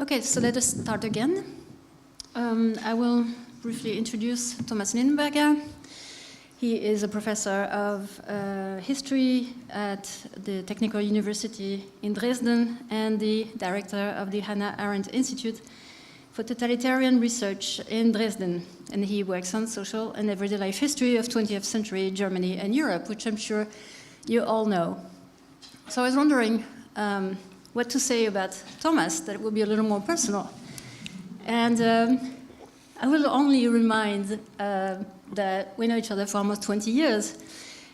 Okay, so let us start again. I will briefly introduce Thomas Lindenberger. He is a professor of history at the Technical University in Dresden and the director of the Hannah-Arendt-Institutefor Totalitarian Research in Dresden. And he works on social and everyday life history of 20th century Germany and Europe, which I'm sure you all know. So I was wondering what to say about Thomas that will be a little more personal. And I will only remind that we know each other for almost 20 years.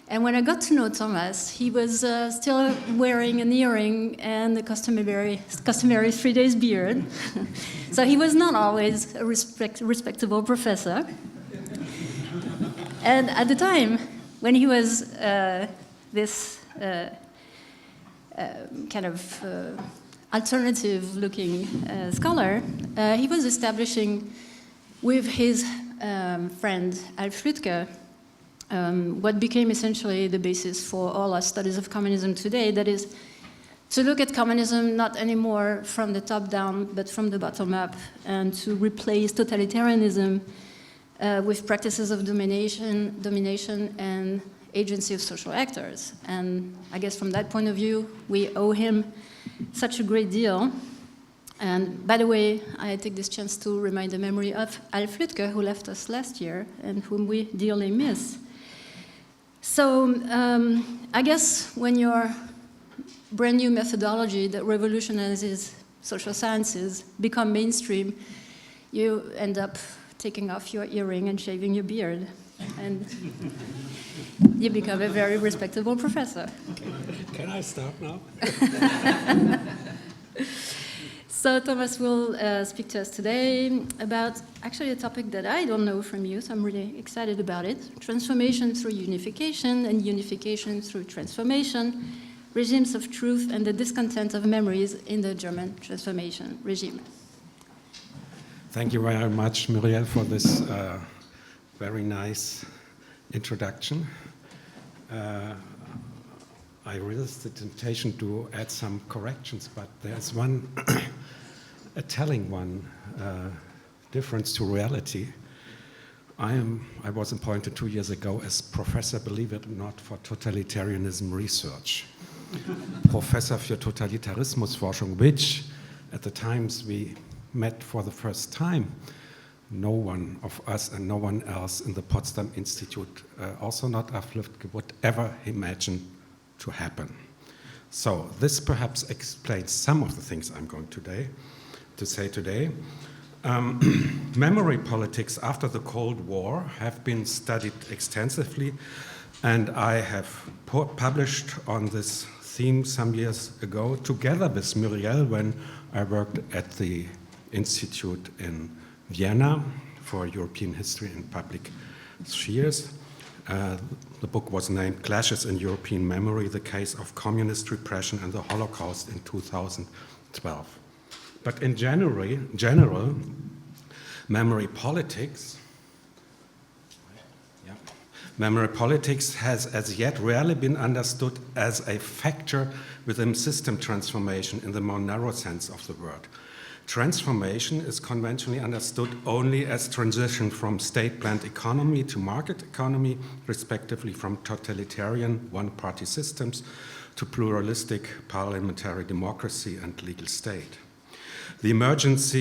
And when I got to know Thomas, he was still wearing an earring and the customary 3 days beard. So he was not always a respectable professor. And at the time, when he was this kind of alternative-looking scholar, he was establishing with his friend Alf Lütke what became essentially the basis for all our studies of communism today, that is, to look at communism not anymore from the top down, but from the bottom up, and to replace totalitarianism with practices of domination and agency of social actors. And I guess from that point of view, we owe him such a great deal. And by the way, I take this chance to remind the memory of Alf Lütke, who left us last year and whom we dearly miss. So I guess when your brand new methodology that revolutionizes social sciences become mainstream, you end up taking off your earring and shaving your beard. And you become a very respectable professor. Can I start now? So Thomas will speak to us today about actually a topic that I don't know from you, so I'm really excited about it. Transformation through unification and unification through transformation, regimes of truth and the discontent of memories in the German transformation regime. Thank you very much, Muriel, for this very nice introduction. I resist the temptation to add some corrections, but there's one, a telling one, difference to reality. I was appointed 2 years ago as professor, believe it or not, for totalitarianism research. Professor für Totalitarismusforschung, which at the times we met for the first time, no one of us and no one else in the Potsdam Institute, also not Alf Lütke, would ever imagine to happen. So this perhaps explains some of the things I'm going to say today. Memory politics after the Cold War have been studied extensively, and I have published on this theme some years ago together with Muriel when I worked at the Institute in Vienna for European History and Public Spheres. The book was named Clashes in European Memory, the Case of Communist Repression and the Holocaust in 2012. But in general, memory politics has as yet rarely been understood as a factor within system transformation in the more narrow sense of the word. Transformation is conventionally understood only as transition from state-planned economy to market economy, respectively from totalitarian one-party systems to pluralistic parliamentary democracy and legal state. The emergence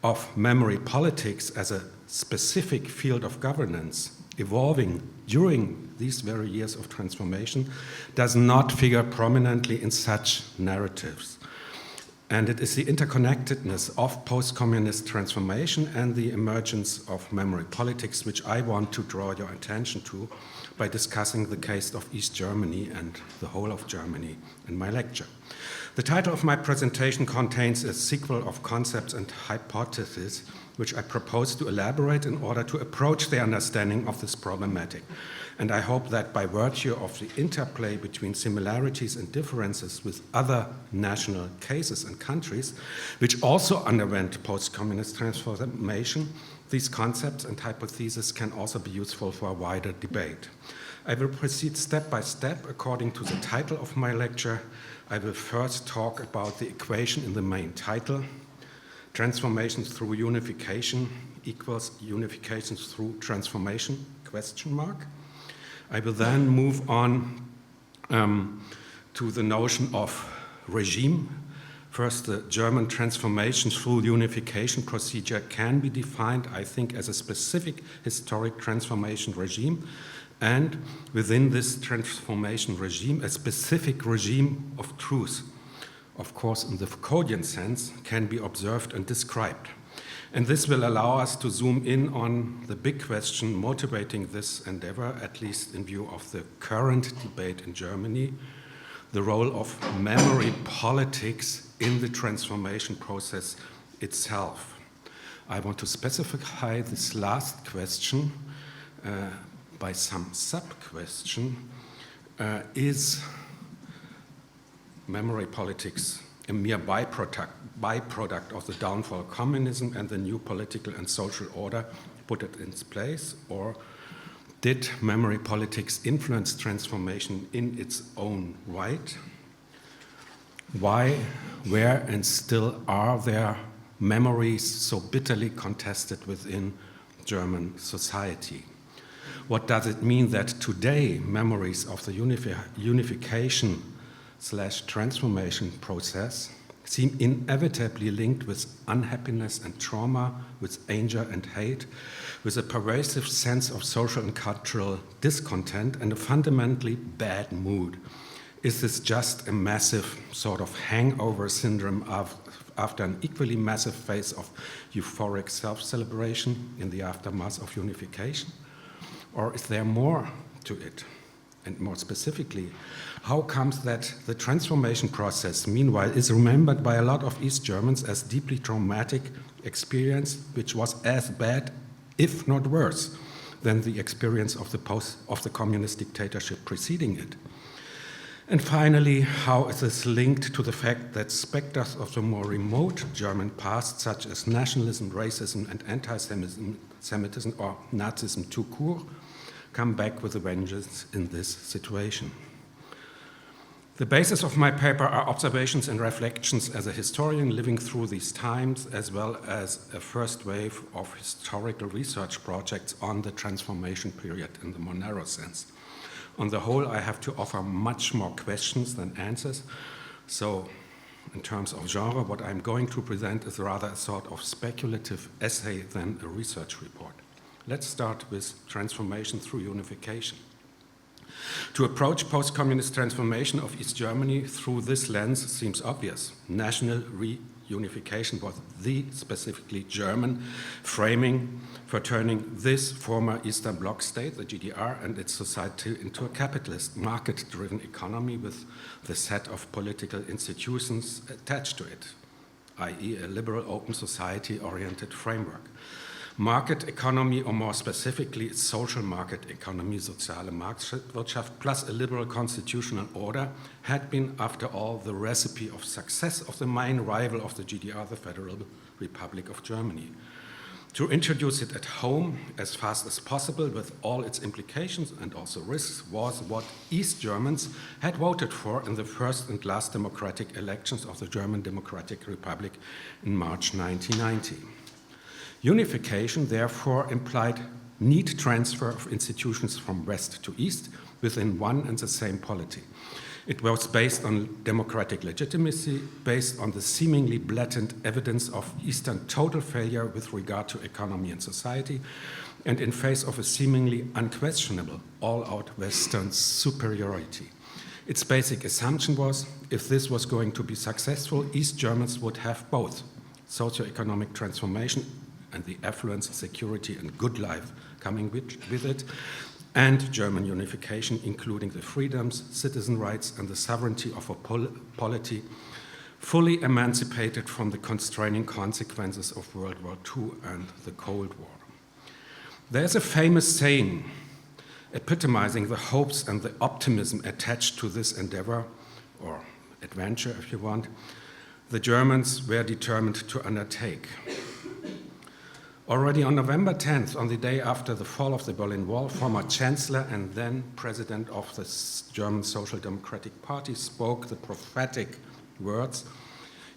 of memory politics as a specific field of governance evolving during these very years of transformation does not figure prominently in such narratives. And it is the interconnectedness of post-communist transformation and the emergence of memory politics which I want to draw your attention to by discussing the case of East Germany and the whole of Germany in my lecture. The title of my presentation contains a sequel of concepts and hypotheses which I propose to elaborate in order to approach the understanding of this problematic. And I hope that by virtue of the interplay between similarities and differences with other national cases and countries, which also underwent post-communist transformation, these concepts and hypotheses can also be useful for a wider debate. I will proceed step by step according to the title of my lecture. I will first talk about the equation in the main title. Transformation through unification equals unification through transformation, question mark. I will then move on to the notion of regime. First, the German transformation through unification procedure can be defined, I think, as a specific historic transformation regime, and within this transformation regime, a specific regime of truth, of course, in the Foucauldian sense, can be observed and described. And this will allow us to zoom in on the big question motivating this endeavor, at least in view of the current debate in Germany, the role of memory politics in the transformation process itself. I want to specify this last question by some sub-question. Is memory politics a mere byproduct of the downfall of communism and the new political and social order put it in place, or did memory politics influence transformation in its own right? Why, where, and still are there memories so bitterly contested within German society? What does it mean that today memories of the unification/transformation process seem inevitably linked with unhappiness and trauma, with anger and hate, with a pervasive sense of social and cultural discontent and a fundamentally bad mood? Is this just a massive sort of hangover syndrome after an equally massive phase of euphoric self-celebration in the aftermath of unification? Or is there more to it? And more specifically, how comes that the transformation process, meanwhile, is remembered by a lot of East Germans as deeply traumatic experience, which was as bad, if not worse, than the experience of the communist dictatorship preceding it? And finally, how is this linked to the fact that specters of the more remote German past, such as nationalism, racism, and anti-Semitism, or Nazism tout court, come back with a vengeance in this situation? The basis of my paper are observations and reflections as a historian living through these times, as well as a first wave of historical research projects on the transformation period in the more narrow sense. On the whole, I have to offer much more questions than answers. So, in terms of genre, what I'm going to present is rather a sort of speculative essay than a research report. Let's start with transformation through unification. To approach post-communist transformation of East Germany through this lens seems obvious. National reunification was the specifically German framing for turning this former Eastern Bloc state, the GDR, and its society into a capitalist, market-driven economy with the set of political institutions attached to it, i.e. a liberal open society-oriented framework. Market economy, or more specifically, social market economy, soziale Marktwirtschaft, plus a liberal constitutional order, had been, after all, the recipe of success of the main rival of the GDR, the Federal Republic of Germany. To introduce it at home as fast as possible with all its implications and also risks was what East Germans had voted for in the first and last democratic elections of the German Democratic Republic in March 1990. Unification, therefore, implied neat transfer of institutions from west to east within one and the same polity. It was based on democratic legitimacy, based on the seemingly blatant evidence of Eastern total failure with regard to economy and society, and in face of a seemingly unquestionable all-out Western superiority. Its basic assumption was, if this was going to be successful, East Germans would have both socioeconomic transformation and the affluence, security, and good life coming with it, and German unification, including the freedoms, citizen rights, and the sovereignty of a polity fully emancipated from the constraining consequences of World War II and the Cold War. There's a famous saying epitomizing the hopes and the optimism attached to this endeavor, or adventure if you want, the Germans were determined to undertake. Already on November 10th, on the day after the fall of the Berlin Wall, former Chancellor and then President of the German Social Democratic Party spoke the prophetic words,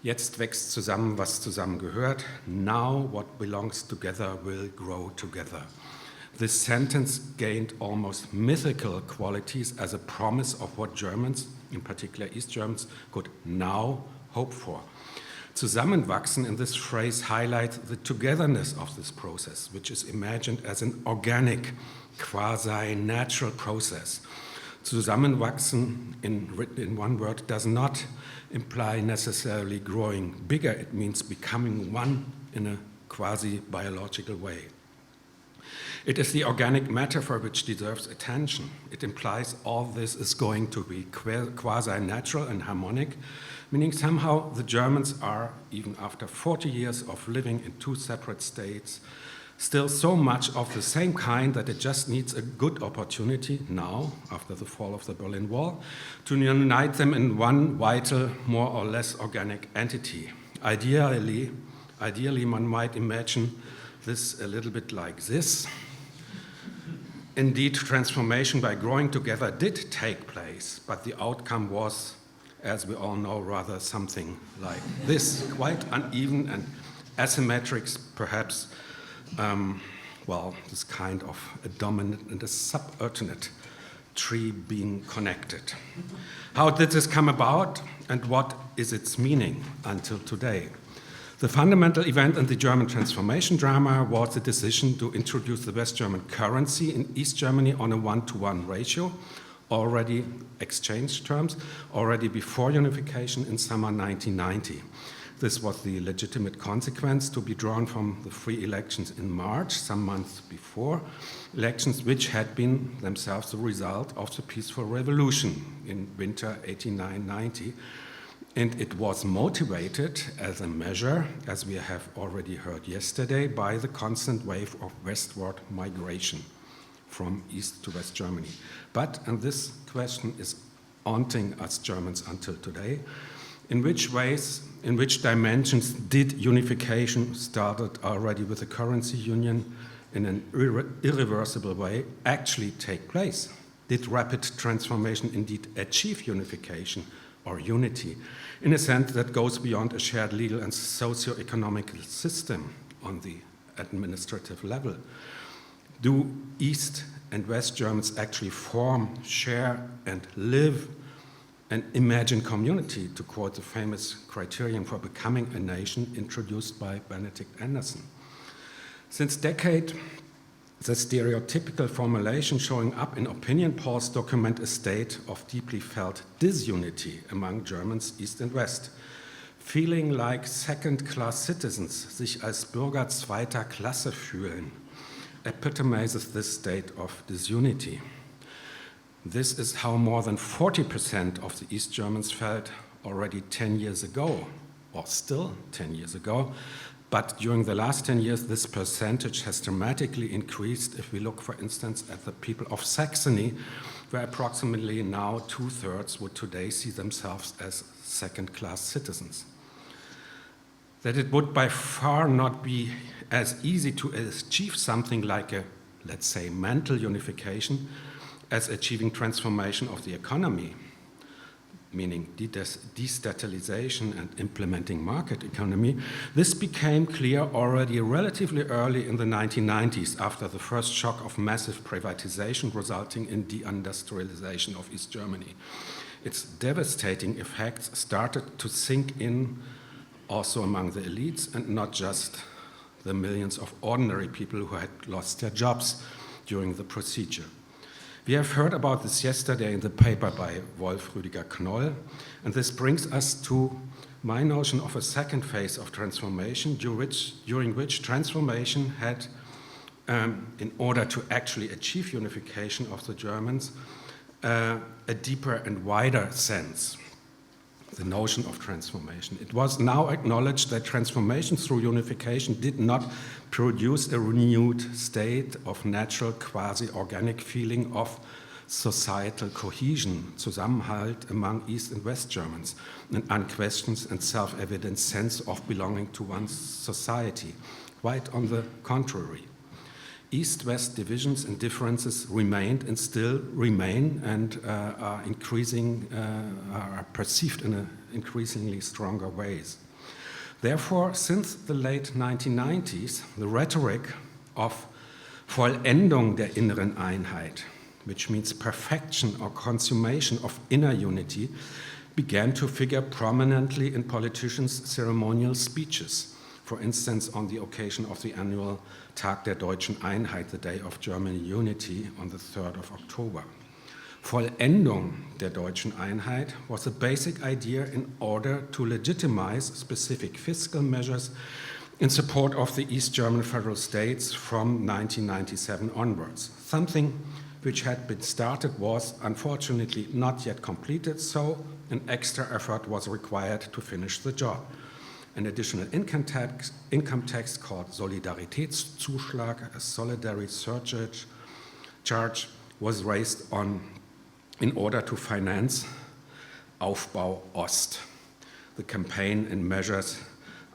"Jetzt wächst zusammen, was zusammengehört. Now what belongs together will grow together." This sentence gained almost mythical qualities as a promise of what Germans, in particular East Germans, could now hope for. Zusammenwachsen in this phrase highlights the togetherness of this process, which is imagined as an organic, quasi-natural process. Zusammenwachsen, in one word, does not imply necessarily growing bigger. It means becoming one in a quasi-biological way. It is the organic metaphor which deserves attention. It implies all this is going to be quasi-natural and harmonic, meaning somehow the Germans are, even after 40 years of living in two separate states, still so much of the same kind that it just needs a good opportunity now, after the fall of the Berlin Wall, to unite them in one vital, more or less organic entity. Ideally, one might imagine this a little bit like this. Indeed, transformation by growing together did take place, but the outcome was, as we all know, rather something like this, quite uneven and asymmetric, perhaps, this kind of a dominant and a subordinate tree being connected. How did this come about, and what is its meaning until today? The fundamental event in the German transformation drama was the decision to introduce the West German currency in East Germany on a 1-to-1 ratio, already exchange terms, already before unification in summer 1990. This was the legitimate consequence to be drawn from the free elections in March, some months before, elections which had been themselves the result of the peaceful revolution in winter 89-90. And it was motivated as a measure, as we have already heard yesterday, by the constant wave of westward migration from East to West Germany. But, and this question is haunting us Germans until today, in which ways, in which dimensions did unification, started already with the currency union in an irreversible way, actually take place? Did rapid transformation indeed achieve unification or unity, in a sense that goes beyond a shared legal and socio-economic system on the administrative level? Do East and West Germans actually form, share, and live an imagined community, to quote the famous criterion for becoming a nation introduced by Benedict Anderson? Since decades, the stereotypical formulation showing up in opinion polls document a state of deeply felt disunity among Germans East and West. Feeling like second-class citizens, sich als Bürger zweiter Klasse fühlen, epitomizes this state of disunity. This is how more than 40% of the East Germans felt already 10 years ago, or still 10 years ago. But during the last 10 years, this percentage has dramatically increased if we look, for instance, at the people of Saxony, where approximately now 2/3 would today see themselves as second-class citizens. That it would by far not be as easy to achieve something like a, let's say, mental unification as achieving transformation of the economy, meaning destatalization and implementing market economy. This became clear already relatively early in the 1990s, after the first shock of massive privatization resulting in deindustrialization of East Germany. Its devastating effects started to sink in also among the elites, and not just the millions of ordinary people who had lost their jobs during the procedure. We have heard about this yesterday in the paper by Wolf Rüdiger Knoll, and this brings us to my notion of a second phase of transformation, during which transformation had, in order to actually achieve unification of the Germans, a deeper and wider sense, the notion of transformation. It was now acknowledged that transformation through unification did not produce a renewed state of natural, quasi-organic feeling of societal cohesion, Zusammenhalt among East and West Germans, an unquestioned and self-evident sense of belonging to one's society. Quite on the contrary. East-West divisions and differences remained and still remain and are perceived in an increasingly stronger ways. Therefore, since the late 1990s, the rhetoric of Vollendung der inneren Einheit, which means perfection or consummation of inner unity, began to figure prominently in politicians' ceremonial speeches, for instance, on the occasion of the annual Tag der Deutschen Einheit, the Day of German Unity, on the 3rd of October. Vollendung der Deutschen Einheit was a basic idea in order to legitimize specific fiscal measures in support of the East German federal states from 1997 onwards. Something which had been started was unfortunately not yet completed, so an extra effort was required to finish the job. An additional income tax called Solidaritätszuschlag, a solidarity surcharge, was raised in order to finance Aufbau Ost, the campaign and measures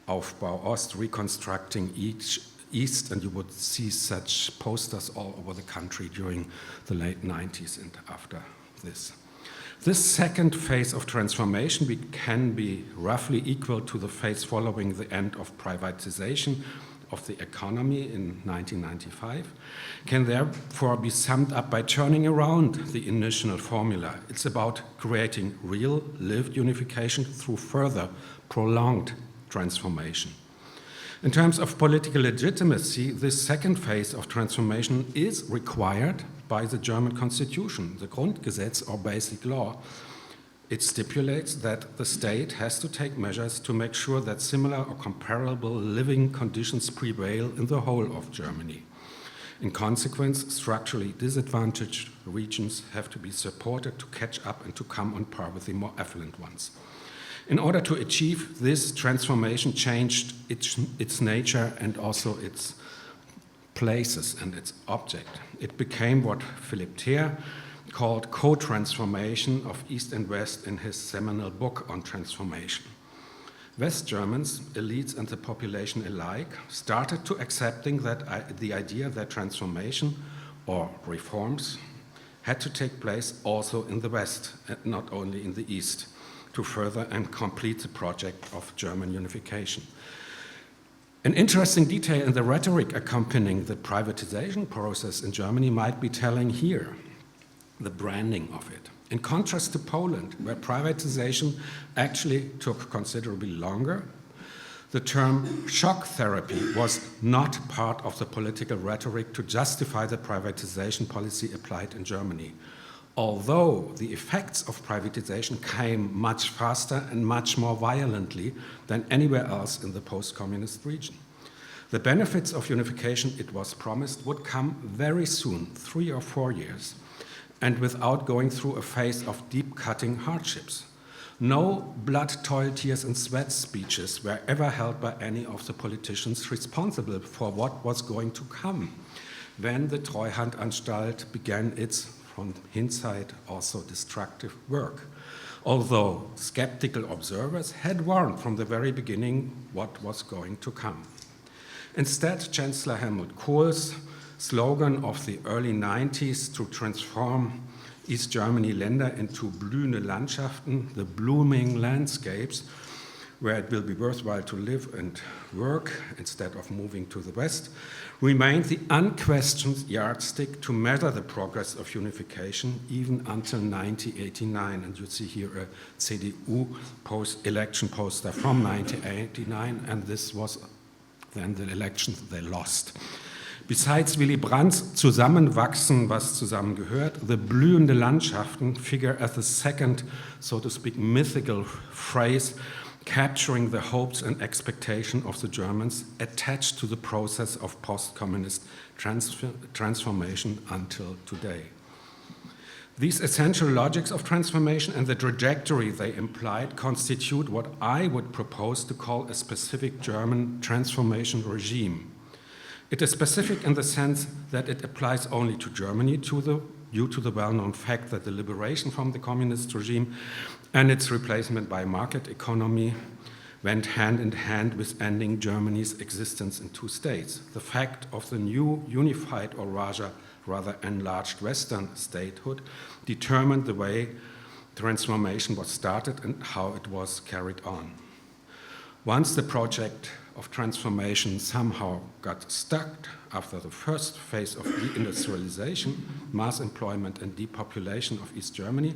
Aufbau Ost, reconstructing East, and you would see such posters all over the country during the late 90s and after this. This second phase of transformation can be roughly equal to the phase following the end of privatization of the economy in 1995, can therefore be summed up by turning around the initial formula. It's about creating real lived unification through further prolonged transformation. In terms of political legitimacy, this second phase of transformation is required by the German constitution, the Grundgesetz or basic law. It stipulates that the state has to take measures to make sure that similar or comparable living conditions prevail in the whole of Germany. In consequence, structurally disadvantaged regions have to be supported to catch up and to come on par with the more affluent ones. In order to achieve this, transformation changed its nature and also its places and its object. It became what Philipp Thier called co-transformation of East and West in his seminal book on transformation. West Germans, elites and the population alike, started to accepting that the idea that transformation or reforms had to take place also in the West, and not only in the East, to further and complete the project of German unification. An interesting detail in the rhetoric accompanying the privatization process in Germany might be telling here, the branding of it. In contrast to Poland, where privatization actually took considerably longer, the term shock therapy was not part of the political rhetoric to justify the privatization policy applied in Germany, although the effects of privatization came much faster and much more violently than anywhere else in the post-communist region. The benefits of unification, it was promised, would come very soon, 3 or 4 years, and without going through a phase of deep-cutting hardships. No blood, toil, tears, and sweat speeches were ever held by any of the politicians responsible for what was going to come when the Treuhandanstalt began its, from hindsight, also destructive work. Although skeptical observers had warned from the very beginning what was going to come. Instead, Chancellor Helmut Kohl's slogan of the early 90s to transform East Germany Länder into blühende Landschaften, the blooming landscapes, where it will be worthwhile to live and work instead of moving to the West, remained the unquestioned yardstick to measure the progress of unification even until 1989. And you see here a CDU election poster from 1989, and this was then the election they lost. Besides Willy Brandts Zusammenwachsen, was zusammengehört, the blühende Landschaften figure as the second, so to speak, mythical phrase capturing the hopes and expectation of the Germans attached to the process of post-communist transformation until today. These essential logics of transformation and the trajectory they implied constitute what I would propose to call a specific German transformation regime. It is specific in the sense that it applies only to Germany due to the well-known fact that the liberation from the communist regime and its replacement by market economy went hand in hand with ending Germany's existence in two states. The fact of the new unified or rather enlarged Western statehood determined the way transformation was started and how it was carried on. Once the project of transformation somehow got stuck after the first phase of deindustrialization, mass employment and depopulation of East Germany,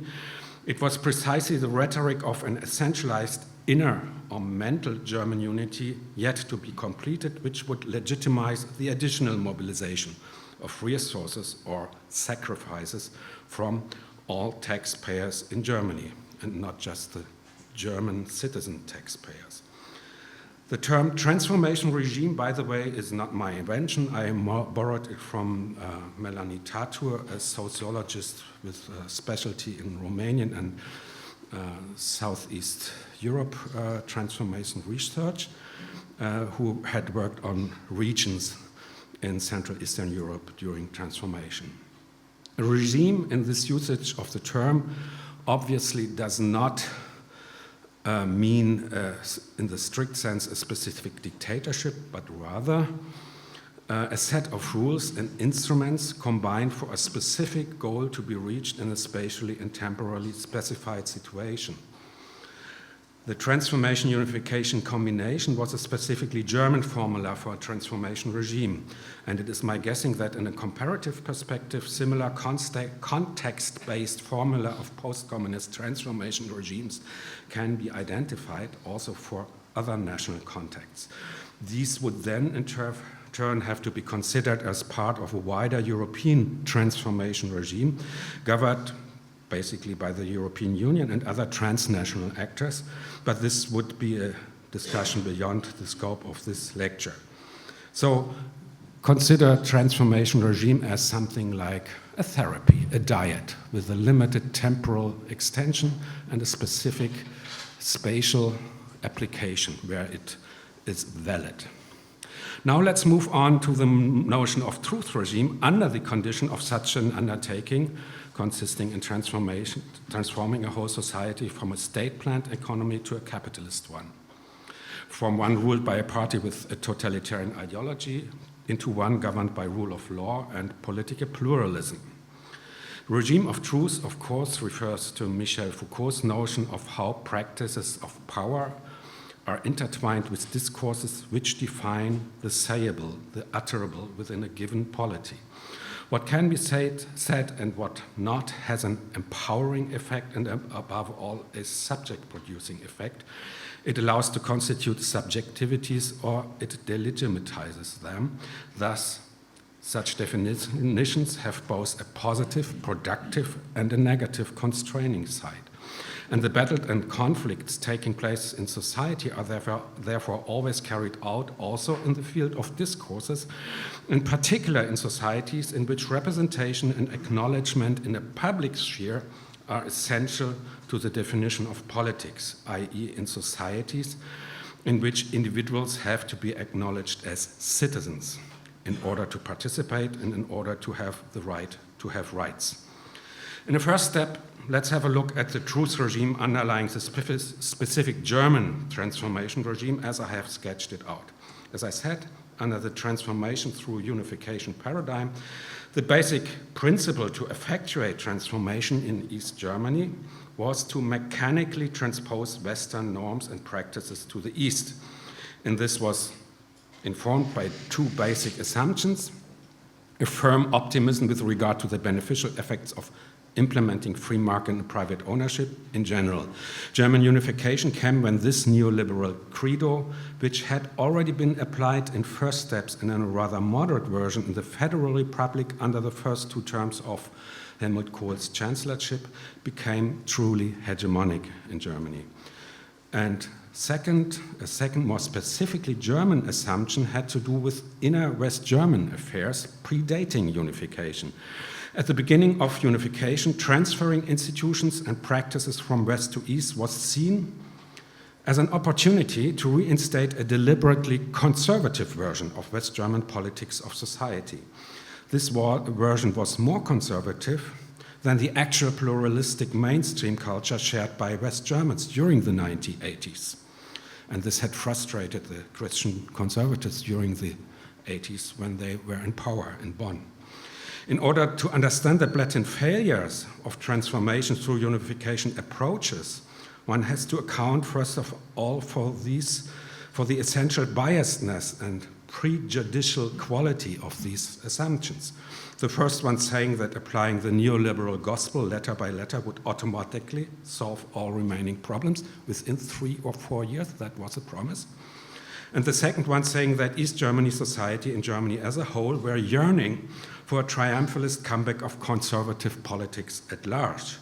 it was precisely the rhetoric of an essentialized inner or mental German unity yet to be completed, which would legitimize the additional mobilization of resources or sacrifices from all taxpayers in Germany, and not just the German citizen taxpayers. The term transformation regime, by the way, is not my invention. I borrowed it from Melanie Tatur, a sociologist with a specialty in Romanian and Southeast Europe transformation research, who had worked on regions in Central Eastern Europe during transformation. A regime in this usage of the term obviously does not mean, in the strict sense, a specific dictatorship, but rather a set of rules and instruments combined for a specific goal to be reached in a spatially and temporally specified situation. The transformation unification combination was a specifically German formula for a transformation regime, and it is my guessing that in a comparative perspective, similar context-based formula of post-communist transformation regimes can be identified also for other national contexts. These would then in turn have to be considered as part of a wider European transformation regime governed basically by the European Union and other transnational actors, but this would be a discussion beyond the scope of this lecture. So consider transformation regime as something like a therapy, a diet with a limited temporal extension and a specific spatial application where it is valid. Now let's move on to the notion of truth regime under the condition of such an undertaking, consisting in transforming a whole society from a state-planned economy to a capitalist one, from one ruled by a party with a totalitarian ideology into one governed by rule of law and political pluralism. Regime of truth, of course, refers to Michel Foucault's notion of how practices of power are intertwined with discourses which define the sayable, the utterable within a given polity. What can be said and what not has an empowering effect and above all a subject-producing effect. It allows to constitute subjectivities or it delegitimizes them. Thus, such definitions have both a positive, productive and a negative constraining side. And the battle and conflicts taking place in society are therefore always carried out also in the field of discourses, in particular in societies in which representation and acknowledgement in a public sphere are essential to the definition of politics, i.e. in societies in which individuals have to be acknowledged as citizens in order to participate and in order to have the right to have rights. In the first step, let's have a look at the truth regime underlying the specific German transformation regime as I have sketched it out. As I said, under the transformation through unification paradigm, the basic principle to effectuate transformation in East Germany was to mechanically transpose Western norms and practices to the East. And this was informed by two basic assumptions: a firm optimism with regard to the beneficial effects of implementing free market and private ownership in general. German unification came when this neoliberal credo, which had already been applied in first steps in a rather moderate version in the Federal Republic under the first two terms of Helmut Kohl's chancellorship, became truly hegemonic in Germany. And a second more specifically German assumption had to do with inner West German affairs predating unification. At the beginning of unification, transferring institutions and practices from West to East was seen as an opportunity to reinstate a deliberately conservative version of West German politics of society. This version was more conservative than the actual pluralistic mainstream culture shared by West Germans during the 1980s. And this had frustrated the Christian conservatives during the 80s when they were in power in Bonn. In order to understand the blatant failures of transformation through unification approaches, one has to account, first of all, for the essential biasness and prejudicial quality of these assumptions. The first one saying that applying the neoliberal gospel letter by letter would automatically solve all remaining problems within 3 or 4 years. That was a promise. And the second one saying that East Germany society and Germany as a whole were yearning for a triumphalist comeback of conservative politics at large.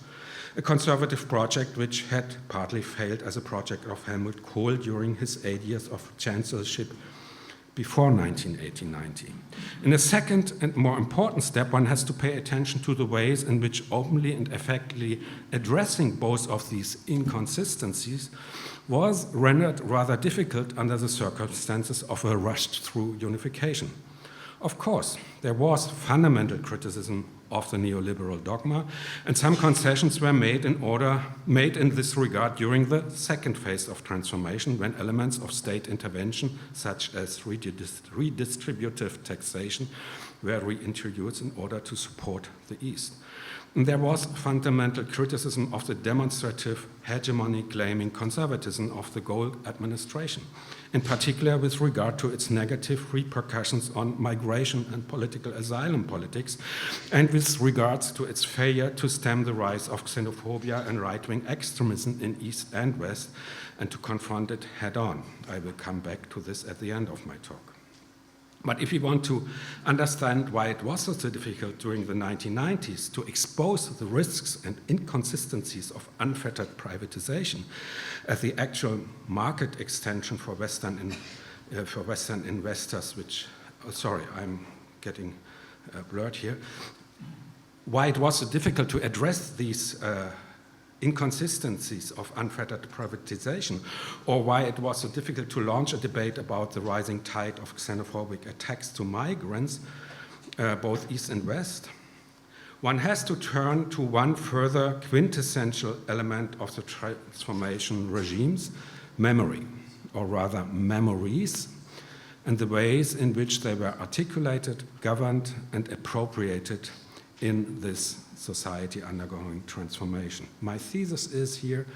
A conservative project which had partly failed as a project of Helmut Kohl during his 8 years of chancellorship before 1980-90. In a second and more important step, one has to pay attention to the ways in which openly and effectively addressing both of these inconsistencies was rendered rather difficult under the circumstances of a rushed-through unification. Of course, there was fundamental criticism of the neoliberal dogma, and some concessions were made in this regard during the second phase of transformation, when elements of state intervention, such as redistributive taxation, were reintroduced in order to support the East. And there was fundamental criticism of the demonstrative hegemony-claiming conservatism of the Kohl administration, in particular with regard to its negative repercussions on migration and political asylum politics, and with regards to its failure to stem the rise of xenophobia and right-wing extremism in East and West, and to confront it head-on. I will come back to this at the end of my talk. But if you want to understand why it was so difficult during the 1990s to expose the risks and inconsistencies of unfettered privatization as the actual market extension for Western investors, sorry, I'm getting blurred here, why it was so difficult to address these inconsistencies of unfettered privatization, or why it was so difficult to launch a debate about the rising tide of xenophobic attacks to migrants, both East and West, one has to turn to one further quintessential element of the transformation regimes, memory, or rather memories, and the ways in which they were articulated, governed, and appropriated in this society undergoing transformation. My thesis is here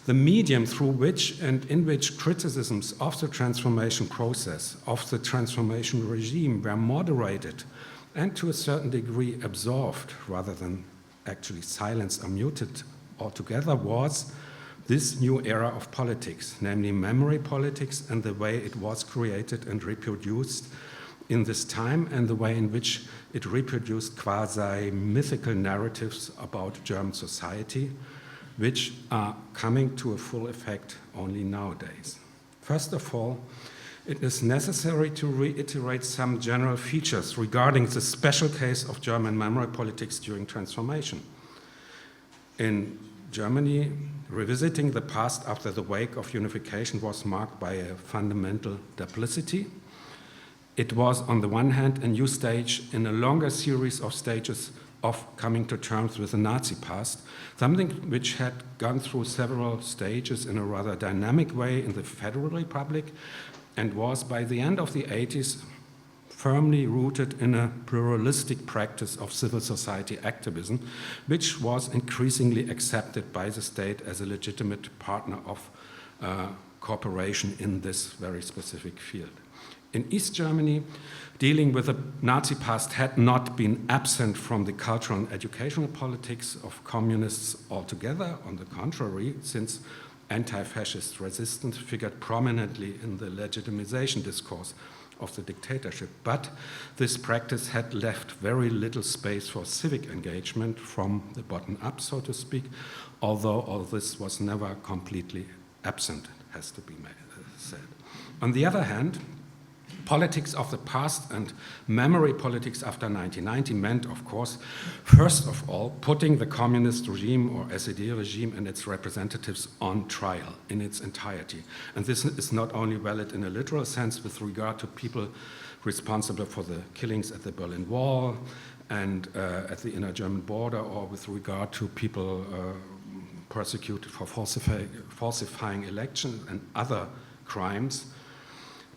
the medium through which and in which criticisms of the transformation process, of the transformation regime were moderated and to a certain degree absorbed rather than actually silenced or muted altogether was this new era of politics, namely memory politics and the way it was created and reproduced in this time and the way in which it reproduced quasi-mythical narratives about German society, which are coming to a full effect only nowadays. First of all, it is necessary to reiterate some general features regarding the special case of German memory politics during transformation. In Germany, revisiting the past after the wake of unification was marked by a fundamental duplicity. It was, on the one hand, a new stage in a longer series of stages of coming to terms with the Nazi past, something which had gone through several stages in a rather dynamic way in the Federal Republic and was, by the end of the 80s, firmly rooted in a pluralistic practice of civil society activism, which was increasingly accepted by the state as a legitimate partner of cooperation in this very specific field. In East Germany, dealing with the Nazi past had not been absent from the cultural and educational politics of communists altogether. On the contrary, since anti-fascist resistance figured prominently in the legitimization discourse of the dictatorship. But this practice had left very little space for civic engagement from the bottom up, so to speak, although all this was never completely absent, it has to be said. On the other hand, politics of the past and memory politics after 1990 meant, of course, first of all, putting the communist regime or SED regime and its representatives on trial in its entirety. And this is not only valid in a literal sense with regard to people responsible for the killings at the Berlin Wall and at the inner German border, or with regard to people persecuted for falsifying elections and other crimes.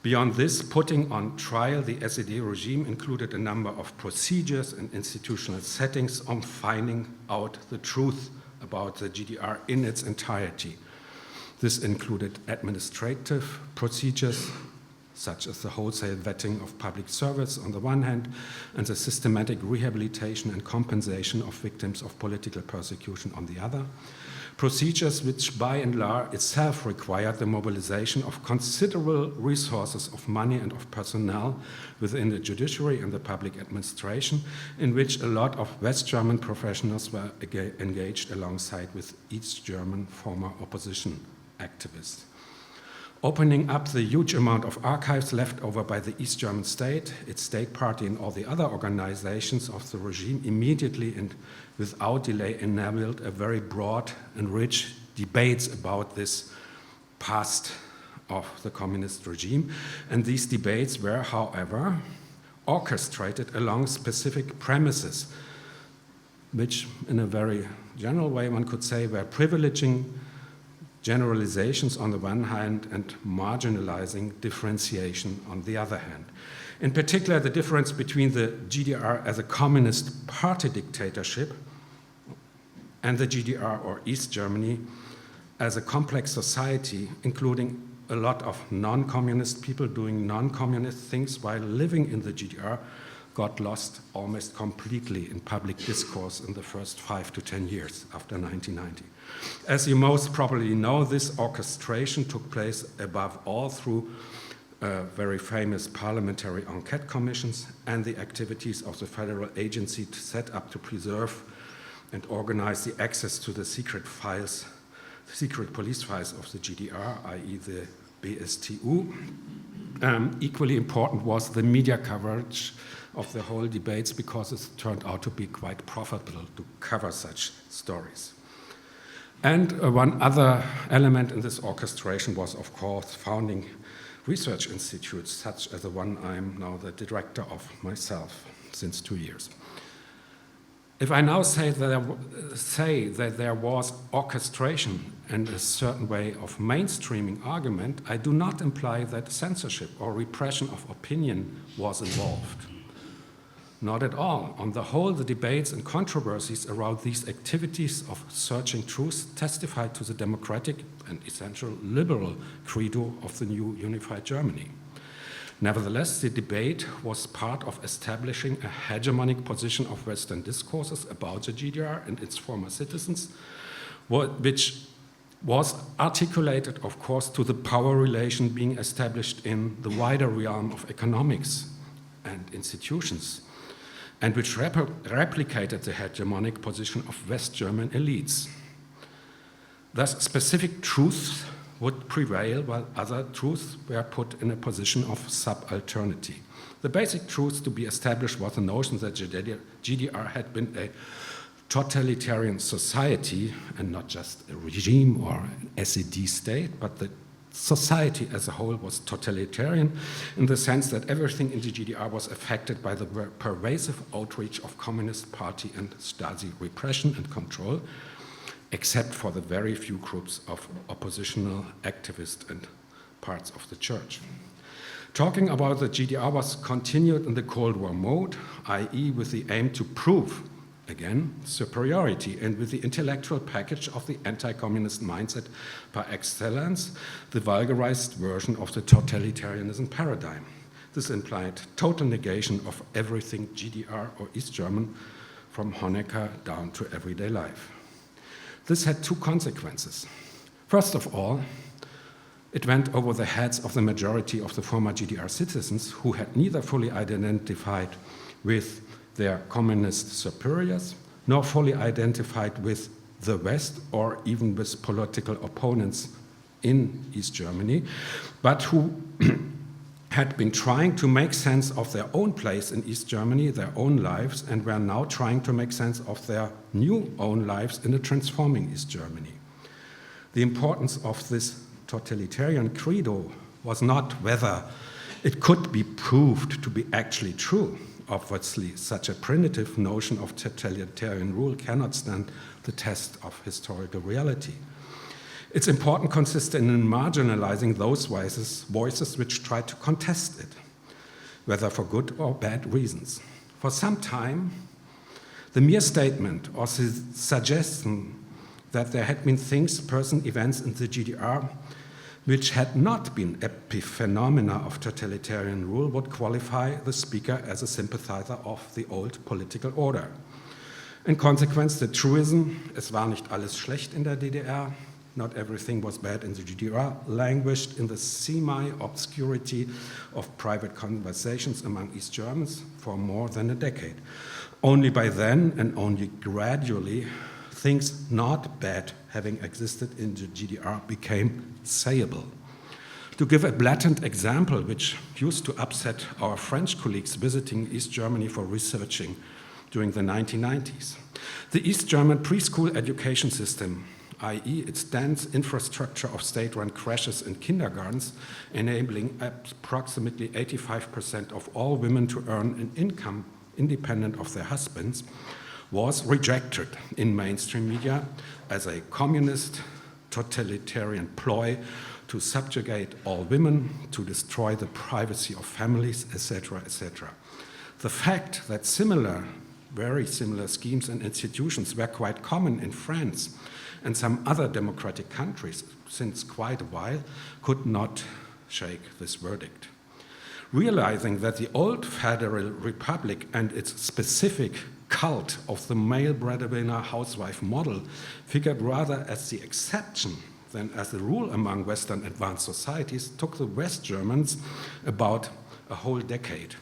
Beyond this, putting on trial the SED regime included a number of procedures and institutional settings on finding out the truth about the GDR in its entirety. This included administrative procedures, such as the wholesale vetting of public service on the one hand, and the systematic rehabilitation and compensation of victims of political persecution on the other. Procedures which by and large itself required the mobilization of considerable resources of money and of personnel within the judiciary and the public administration, in which a lot of West German professionals were engaged alongside with East German former opposition activists. Opening up the huge amount of archives left over by the East German state, its state party, and all the other organizations of the regime immediately and without delay enabled a very broad and rich debates about this past of the communist regime. And these debates were, however, orchestrated along specific premises, which in a very general way one could say were privileging generalizations on the one hand and marginalizing differentiation on the other hand. In particular, the difference between the GDR as a communist party dictatorship and the GDR or East Germany as a complex society, including a lot of non-communist people doing non-communist things while living in the GDR, got lost almost completely in public discourse in the first 5 to 10 years after 1990. As you most probably know, this orchestration took place above all through very famous parliamentary enquete commissions and the activities of the federal agency set up to preserve and organize the access to the secret files, the secret police files of the GDR, i.e. the BSTU. Equally important was the media coverage of the whole debates, because it turned out to be quite profitable to cover such stories. And one other element in this orchestration was, of course, founding research institutes, such as the one I'm now the director of myself since 2 years. If I now say that there was orchestration and a certain way of mainstreaming argument, I do not imply that censorship or repression of opinion was involved. Not at all. On the whole, the debates and controversies around these activities of searching truth testified to the democratic and essential liberal credo of the new unified Germany. Nevertheless, the debate was part of establishing a hegemonic position of Western discourses about the GDR and its former citizens, which was articulated, of course, to the power relation being established in the wider realm of economics and institutions, and which replicated the hegemonic position of West German elites. Thus, specific truths would prevail while other truths were put in a position of subalternity. The basic truth to be established was the notion that GDR had been a totalitarian society and not just a regime or an SED state, but the society as a whole was totalitarian in the sense that everything in the GDR was affected by the pervasive outreach of Communist Party and Stasi repression and control, except for the very few groups of oppositional activists and parts of the church. Talking about the GDR was continued in the Cold War mode, i.e. with the aim to prove, again, superiority, and with the intellectual package of the anti-communist mindset par excellence, the vulgarized version of the totalitarianism paradigm. This implied total negation of everything GDR or East German, from Honecker down to everyday life. This had two consequences. First of all, it went over the heads of the majority of the former GDR citizens who had neither fully identified with their communist superiors, nor fully identified with the West or even with political opponents in East Germany, but who had been trying to make sense of their own place in East Germany, their own lives, and were now trying to make sense of their new own lives in a transforming East Germany. The importance of this totalitarian credo was not whether it could be proved to be actually true. Obviously, such a primitive notion of totalitarian rule cannot stand the test of historical reality. Its importance consists in marginalizing those voices which try to contest it, whether for good or bad reasons. For some time, the mere statement or the suggestion that there had been things, persons, events in the GDR which had not been epiphenomena of totalitarian rule would qualify the speaker as a sympathizer of the old political order. In consequence, the truism, es war nicht alles schlecht in der DDR, not everything was bad in the GDR, languished in the semi-obscurity of private conversations among East Germans for more than a decade. Only by then, and only gradually, things not bad having existed in the GDR became sayable. To give a blatant example, which used to upset our French colleagues visiting East Germany for researching during the 1990s, the East German preschool education system, i.e. its dense infrastructure of state-run crèches and kindergartens, enabling approximately 85% of all women to earn an income independent of their husbands, was rejected in mainstream media as a communist totalitarian ploy to subjugate all women, to destroy the privacy of families, etc., etc. The fact that very similar schemes and institutions were quite common in France and some other democratic countries since quite a while could not shake this verdict. Realizing that the old Federal Republic and its specific cult of the male breadwinner housewife model figured rather as the exception than as the rule among Western advanced societies took the West Germans about a whole decade.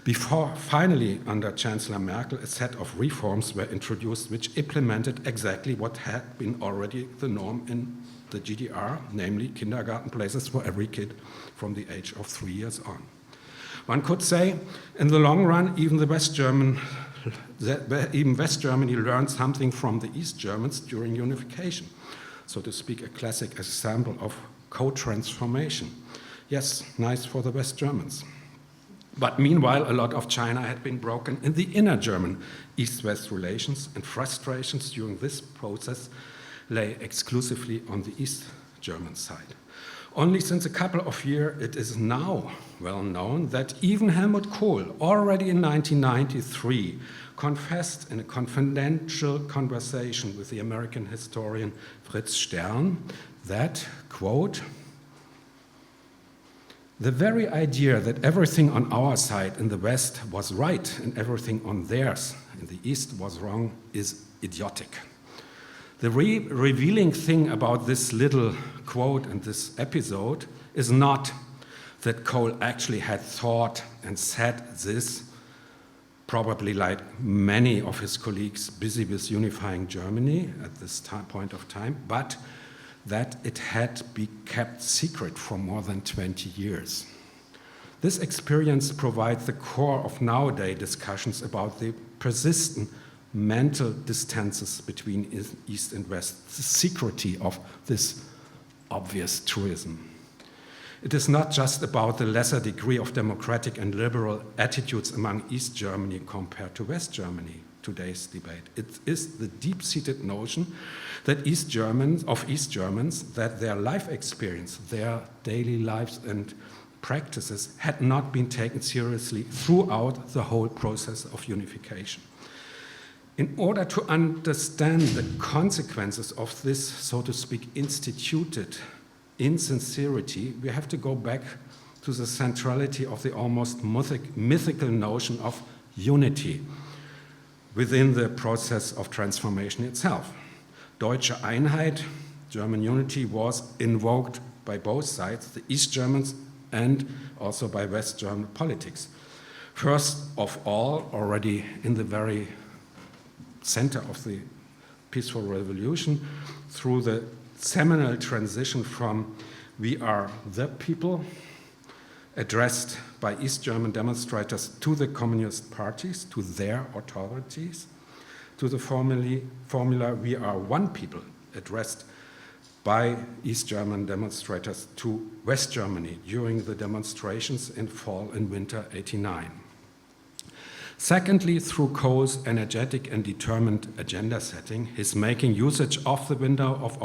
Before finally, under Chancellor Merkel, a set of reforms were introduced which implemented exactly what had been already the norm in the GDR, namely kindergarten places for every kid from the age of 3 years on. One could say, in the long run, even West Germany learned something from the East Germans during unification. So to speak, a classic example of co-transformation. Yes, nice for the West Germans. But meanwhile, a lot of China had been broken in the inner German East-West relations, and frustrations during this process lay exclusively on the East German side. Only since a couple of years, it is now well known that even Helmut Kohl, already in 1993, confessed in a confidential conversation with the American historian Fritz Stern that, quote, "The very idea that everything on our side in the West was right and everything on theirs in the East was wrong is idiotic." The revealing thing about this little quote and this episode is not that Kohl actually had thought and said this, probably like many of his colleagues busy with unifying Germany at this point of time, but that it had been kept secret for more than 20 years. This experience provides the core of nowadays discussions about the persistent mental distances between East and West, the secrecy of this obvious truism. It is not just about the lesser degree of democratic and liberal attitudes among East Germany compared to West Germany, today's debate. It is the deep-seated notion that East Germans, that their life experience, their daily lives and practices had not been taken seriously throughout the whole process of unification. In order to understand the consequences of this, so to speak, instituted insincerity, we have to go back to the centrality of the almost mythical notion of unity within the process of transformation itself. Deutsche Einheit, German unity, was invoked by both sides, the East Germans and also by West German politics. First of all, already in the very center of the peaceful revolution, through the seminal transition from "we are the people," addressed by East German demonstrators to the communist parties, to their authorities, to the formula "we are one people," addressed by East German demonstrators to West Germany during the demonstrations in fall and winter '89. Secondly, through Kohl's energetic and determined agenda setting, his making usage of the window of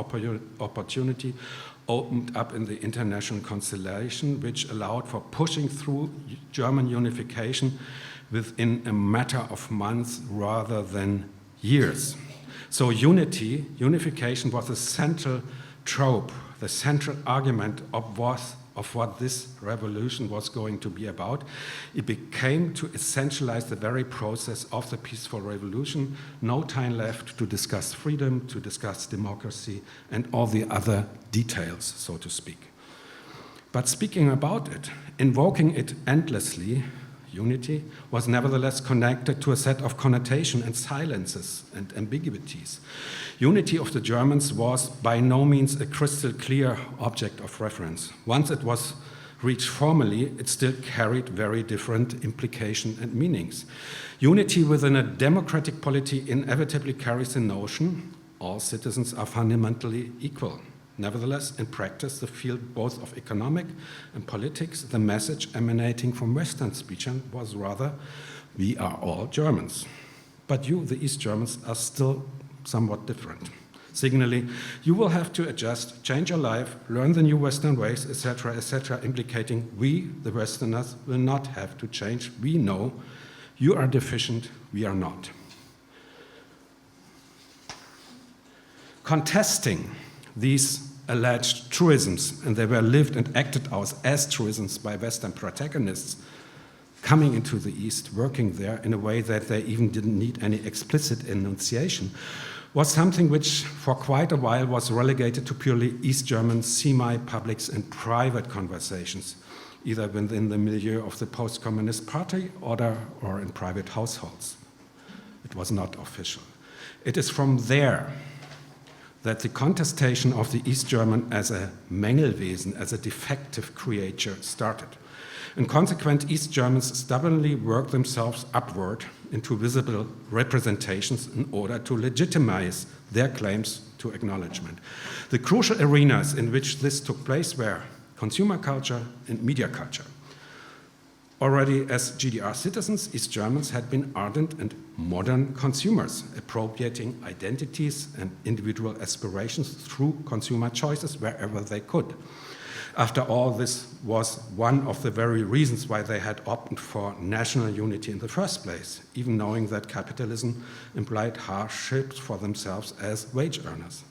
opportunity opened up in the international constellation, which allowed for pushing through German unification within a matter of months rather than years. So unification was the central trope, the central argument of what this revolution was going to be about. It became to essentialize the very process of the peaceful revolution. No time left to discuss freedom, to discuss democracy, and all the other details, so to speak. But speaking about it, invoking it endlessly, unity was nevertheless connected to a set of connotation and silences and ambiguities. Unity of the Germans was by no means a crystal clear object of reference. Once it was reached formally, it still carried very different implications and meanings. Unity within a democratic polity inevitably carries the notion all citizens are fundamentally equal. Nevertheless, in practice, the field both of economic and politics, the message emanating from Western speech was rather, we are all Germans. But you, the East Germans, are still somewhat different. Signally, you will have to adjust, change your life, learn the new Western ways, etc., implicating we, the Westerners, will not have to change. We know you are deficient, we are not. Contesting these alleged truisms, and they were lived and acted out as truisms by Western protagonists coming into the East, working there in a way that they even didn't need any explicit enunciation, was something which for quite a while was relegated to purely East German semi-public and private conversations, either within the milieu of the post-communist party or in private households. It was not official. It is from there that the contestation of the East German as a Mängelwesen, as a defective creature, started. And consequent, East Germans stubbornly worked themselves upward into visible representations in order to legitimize their claims to acknowledgement. The crucial arenas in which this took place were consumer culture and media culture. Already as GDR citizens, East Germans had been ardent and modern consumers, appropriating identities and individual aspirations through consumer choices wherever they could. After all, this was one of the very reasons why they had opted for national unity in the first place, even knowing that capitalism implied hardships for themselves as wage earners.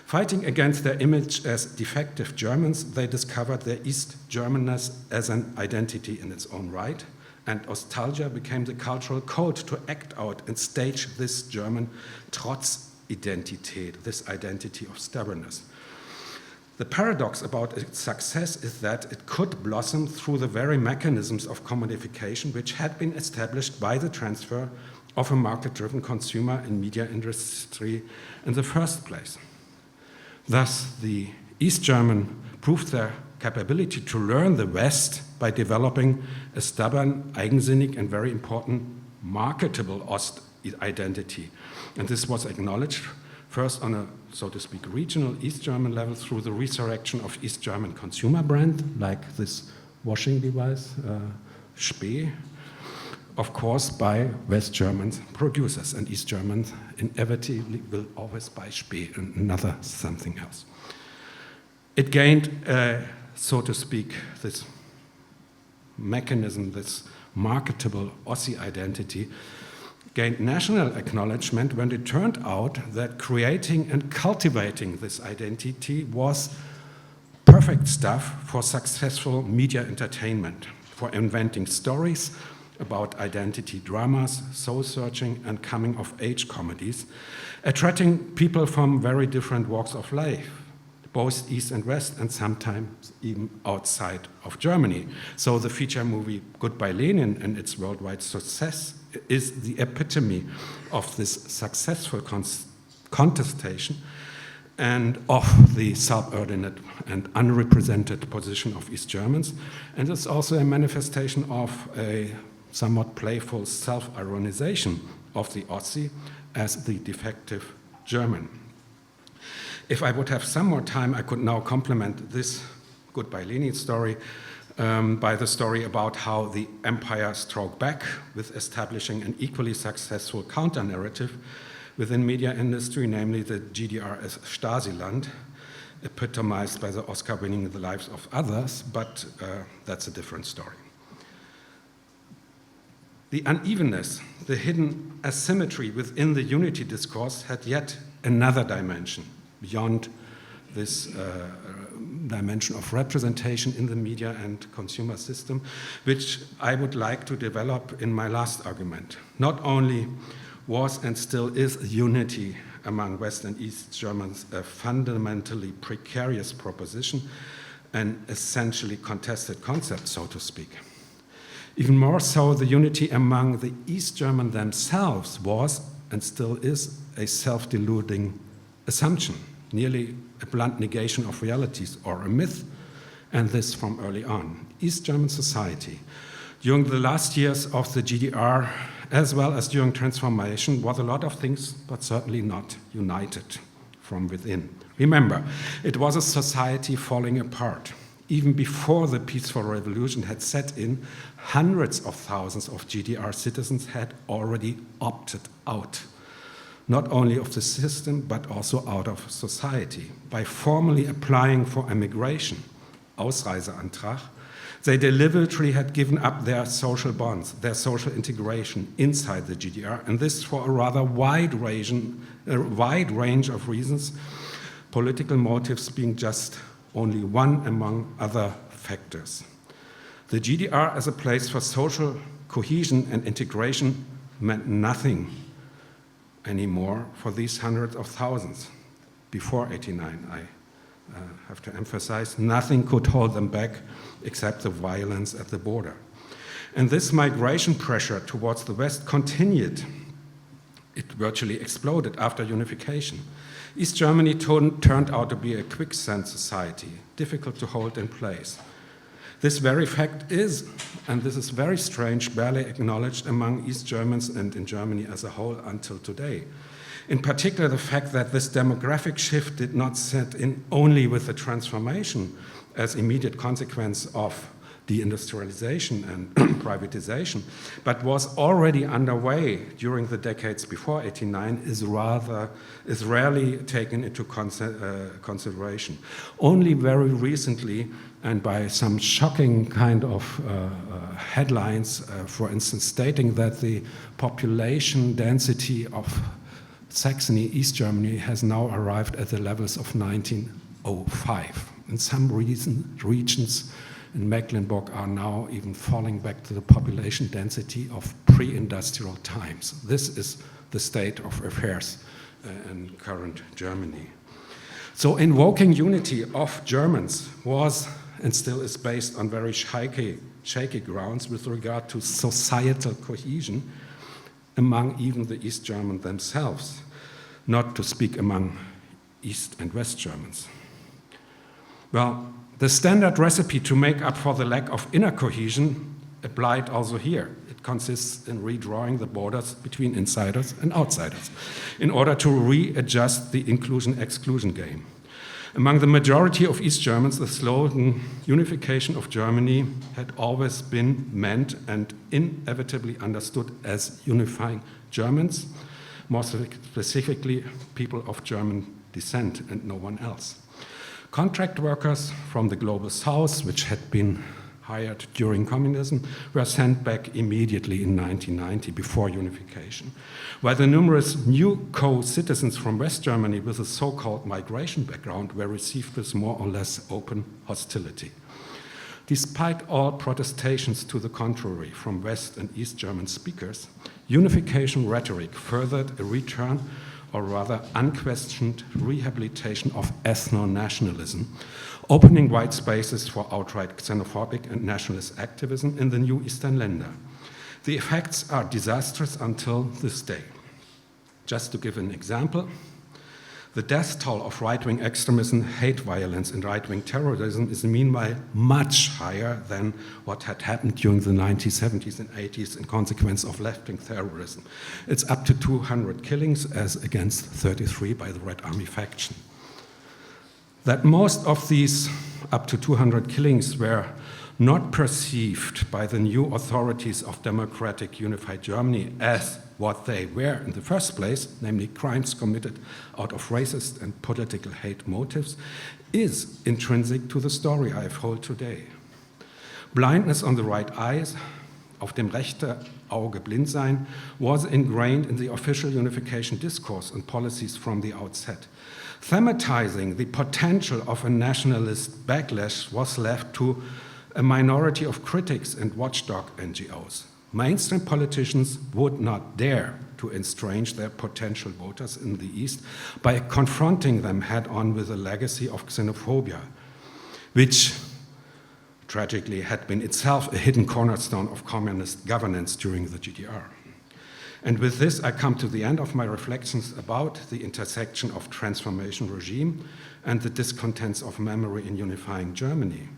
Fighting against their image as defective Germans, they discovered their East Germanness as an identity in its own right, and nostalgia became the cultural code to act out and stage this German Trotzidentität, this identity of stubbornness. The paradox about its success is that it could blossom through the very mechanisms of commodification which had been established by the transfer of a market-driven consumer and media industry in the first place. Thus, the East German proved their capability to learn the West by developing a stubborn, eigensinnig, and very important marketable Ost identity. And this was acknowledged first on a, so to speak, regional East German level through the resurrection of East German consumer brand, like this washing device, Spee, of course, by West German producers, and East Germans inevitably will always buy Spee and another something else. It gained, so to speak, this mechanism, this marketable Ossi identity, gained national acknowledgement when it turned out that creating and cultivating this identity was perfect stuff for successful media entertainment, for inventing stories about identity dramas, soul-searching, and coming-of-age comedies, attracting people from very different walks of life, both East and West, and sometimes even outside of Germany. So the feature movie Goodbye Lenin and its worldwide success is the epitome of this successful contestation and of the subordinate and unrepresented position of East Germans. And it's also a manifestation of a somewhat playful self-ironization of the Ossi as the defective German. If I would have some more time, I could now complement this Goodbye Lenin story by the story about how the empire struck back with establishing an equally successful counter-narrative within media industry, namely the GDR as Stasi-Land, epitomized by the Oscar winning The Lives of Others, but that's a different story. The unevenness, the hidden asymmetry within the unity discourse had yet another dimension beyond this dimension of representation in the media and consumer system, which I would like to develop in my last argument. Not only was and still is unity among West and East Germans a fundamentally precarious proposition, an essentially contested concept, so to speak. Even more so, the unity among the East Germans themselves was and still is a self-deluding assumption, nearly a blunt negation of realities or a myth, and this from early on. East German society, during the last years of the GDR, as well as during transformation, was a lot of things, but certainly not united from within. Remember, it was a society falling apart. Even before the peaceful revolution had set in, hundreds of thousands of GDR citizens had already opted out, not only of the system, but also out of society. By formally applying for emigration, Ausreiseantrag, they deliberately had given up their social bonds, their social integration inside the GDR, and this for a rather wide range of reasons, political motives being just only one among other factors. The GDR as a place for social cohesion and integration meant nothing anymore for these hundreds of thousands. Before '89, I have to emphasize, nothing could hold them back except the violence at the border. And this migration pressure towards the West continued. It virtually exploded after unification. East Germany turned out to be a quicksand society, difficult to hold in place. This very fact is, and this is very strange, barely acknowledged among East Germans and in Germany as a whole until today. In particular, the fact that this demographic shift did not set in only with the transformation as immediate consequence of deindustrialization and privatization, but was already underway during the decades before '89 is rarely taken into consideration. Only very recently, and by some shocking kind of headlines, for instance, stating that the population density of Saxony, East Germany, has now arrived at the levels of 1905. In some regions in Mecklenburg are now even falling back to the population density of pre-industrial times. This is the state of affairs in current Germany. So invoking unity of Germans was and still is based on very shaky grounds with regard to societal cohesion among even the East Germans themselves, not to speak among East and West Germans. Well, the standard recipe to make up for the lack of inner cohesion applied also here. It consists in redrawing the borders between insiders and outsiders in order to readjust the inclusion-exclusion game. Among the majority of East Germans, the slogan Unification of Germany had always been meant and inevitably understood as unifying Germans, more specifically people of German descent and no one else. Contract workers from the global south, which had been hired during communism, were sent back immediately in 1990 before unification, while the numerous new co-citizens from West Germany with a so-called migration background were received with more or less open hostility. Despite all protestations to the contrary from West and East German speakers, unification rhetoric furthered a return, or rather unquestioned rehabilitation of ethno-nationalism, opening wide spaces for outright xenophobic and nationalist activism in the new Eastern Länder. The effects are disastrous until this day. Just to give an example, the death toll of right-wing extremism, hate violence, and right-wing terrorism is meanwhile much higher than what had happened during the 1970s and 80s in consequence of left-wing terrorism. It's up to 200 killings as against 33 by the Red Army faction. That most of these up to 200 killings were not perceived by the new authorities of democratic unified Germany as what they were in the first place, namely crimes committed out of racist and political hate motives, is intrinsic to the story I have told today. Blindness on the right eye, auf dem rechten Auge blind sein, was ingrained in the official unification discourse and policies from the outset. Thematizing the potential of a nationalist backlash was left to a minority of critics and watchdog NGOs. Mainstream politicians would not dare to estrange their potential voters in the East by confronting them head-on with a legacy of xenophobia, which tragically had been itself a hidden cornerstone of communist governance during the GDR. And with this, I come to the end of my reflections about the intersection of transformation regime and the discontents of memory in unifying Germany.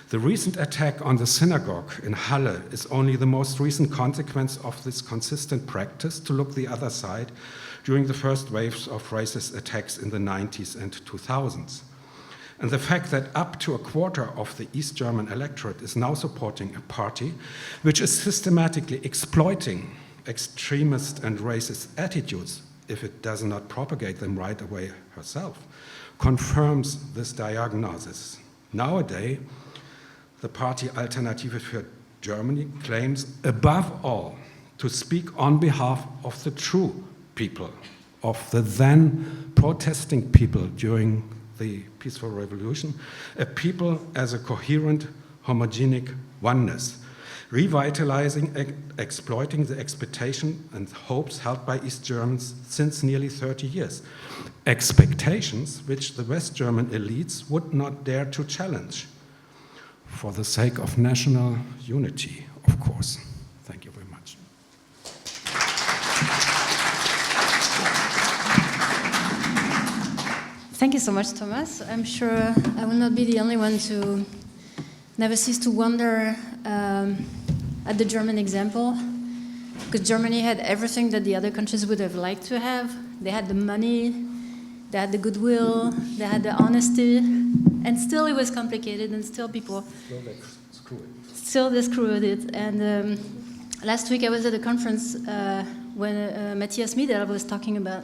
The recent attack on the synagogue in Halle is only the most recent consequence of this consistent practice to look the other side during the first waves of racist attacks in the 90s and 2000s. And the fact that up to a quarter of the East German electorate is now supporting a party which is systematically exploiting extremist and racist attitudes, if it does not propagate them right away herself, confirms this diagnosis. Nowadays, the party Alternative für Germany claims above all to speak on behalf of the true people, of the then protesting people during the peaceful revolution, a people as a coherent, homogenic oneness, revitalizing, exploiting the expectation and hopes held by East Germans since nearly 30 years. Expectations which the West German elites would not dare to challenge, for the sake of national unity, of course. Thank you very much. Thank you so much, Thomas. I'm sure I will not be the only one to never cease to wonder at the German example, because Germany had everything that the other countries would have liked to have. They had the money, they had the goodwill, they had the honesty, and still it was complicated, and still people still they screwed it. And last week I was at a conference when Matthias Mieder was talking about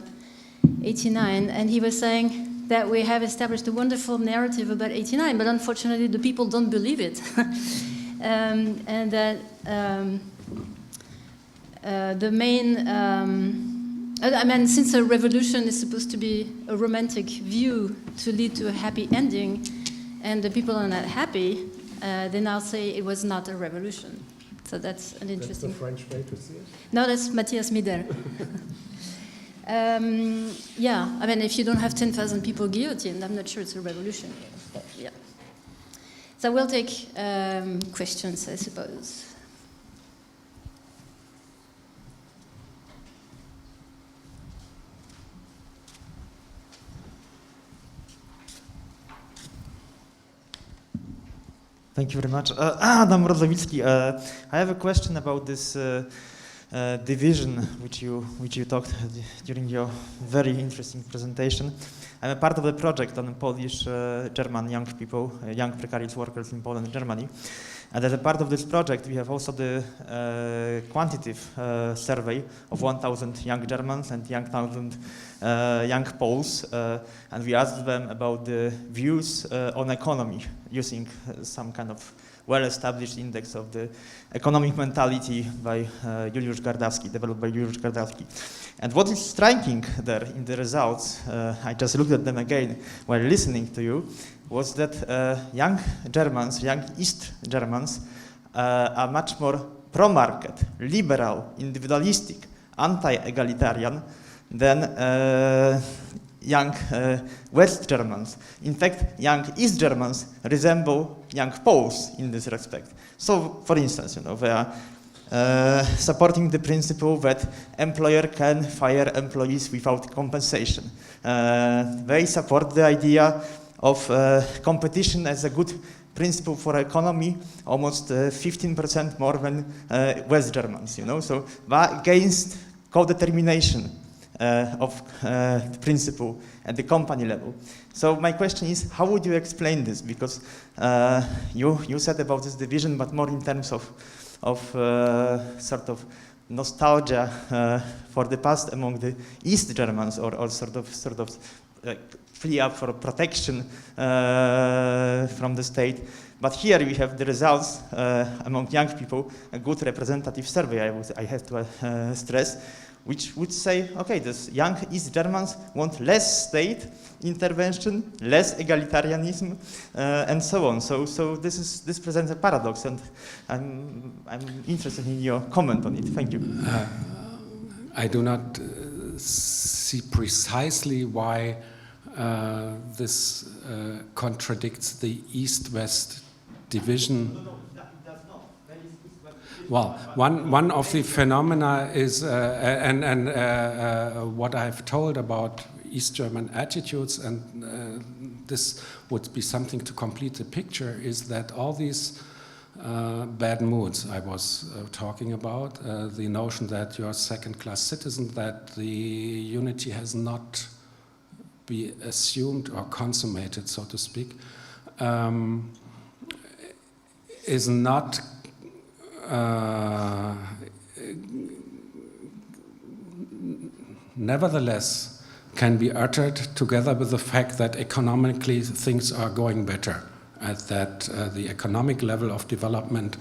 89, and he was saying that we have established a wonderful narrative about 89, but unfortunately the people don't believe it. And that the main, I mean, since a revolution is supposed to be a romantic view to lead to a happy ending, and the people are not happy, they now say it was not a revolution. So that's an interesting... That's the French way to see it? No, that's Matthias Mieder. Yeah, I mean, if you don't have 10,000 people guillotined, I'm not sure it's a revolution. But, yeah. So we'll take questions, I suppose. Thank you very much. Adam Rozowicki, I have a question about this division which you talked during your very interesting presentation. I'm a part of the project on Polish German young people, young precarious workers in Poland and Germany. And as a part of this project, we have also the quantitative survey of 1,000 young Germans and 1,000 young Poles, and we asked them about the views on economy using some kind of well-established index of the economic mentality by Juliusz Gardawski, developed by Juliusz Gardawski. And what is striking there in the results, I just looked at them again while listening to you, was that young Germans, young East Germans, are much more pro-market, liberal, individualistic, anti-egalitarian than young West Germans. In fact, young East Germans resemble young Poles in this respect. So, for instance, they are supporting the principle that employer can fire employees without compensation. They support the idea of competition as a good principle for economy, almost 15% more than West Germans, So they're against co-determination. of the principle at the company level. So my question is, how would you explain this? Because you said about this division, but more in terms of sort of nostalgia for the past among the East Germans, or sort of plea up for protection from the state. But here we have the results among young people, a good representative survey, I have to stress, which would say, okay, these young East Germans want less state intervention, less egalitarianism, and so on. So this presents a paradox, and I'm interested in your comment on it. Thank you. I do not see precisely why this contradicts the East-West division. No, it does not. There is East-West. Well, one of the phenomena is, what I've told about East German attitudes, and this would be something to complete the picture, is that all these bad moods I was talking about, the notion that you're a second-class citizen, that the unity has not been assumed or consummated, so to speak, is not nevertheless can be uttered together with the fact that economically things are going better, that the economic level of development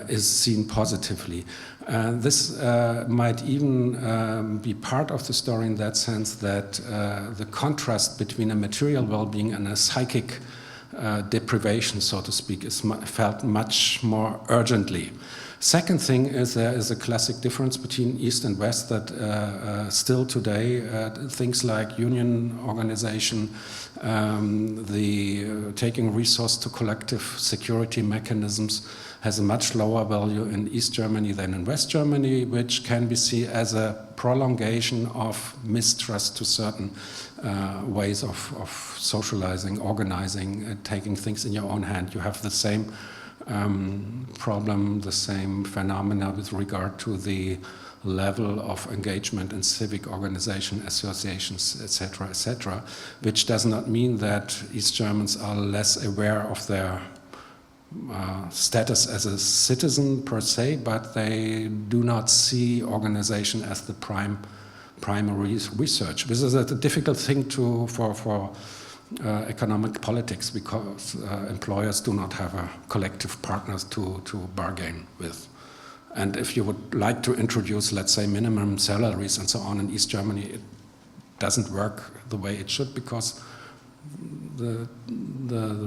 is seen positively. This might even be part of the story in that sense that the contrast between a material well-being and a psychic deprivation, so to speak, is felt much more urgently. Second thing is there is a classic difference between East and West that still today things like union organization, the taking resource to collective security mechanisms has a much lower value in East Germany than in West Germany, which can be seen as a prolongation of mistrust to certain ways of socializing, organizing, taking things in your own hand. You have the same problem, the same phenomena with regard to the level of engagement in civic organization, associations, etc., which does not mean that East Germans are less aware of their status as a citizen per se, but they do not see organization as the primary research. This is a difficult thing for economic politics, because employers do not have a collective partners to bargain with. And if you would like to introduce, let's say, minimum salaries and so on in East Germany, it doesn't work the way it should, because the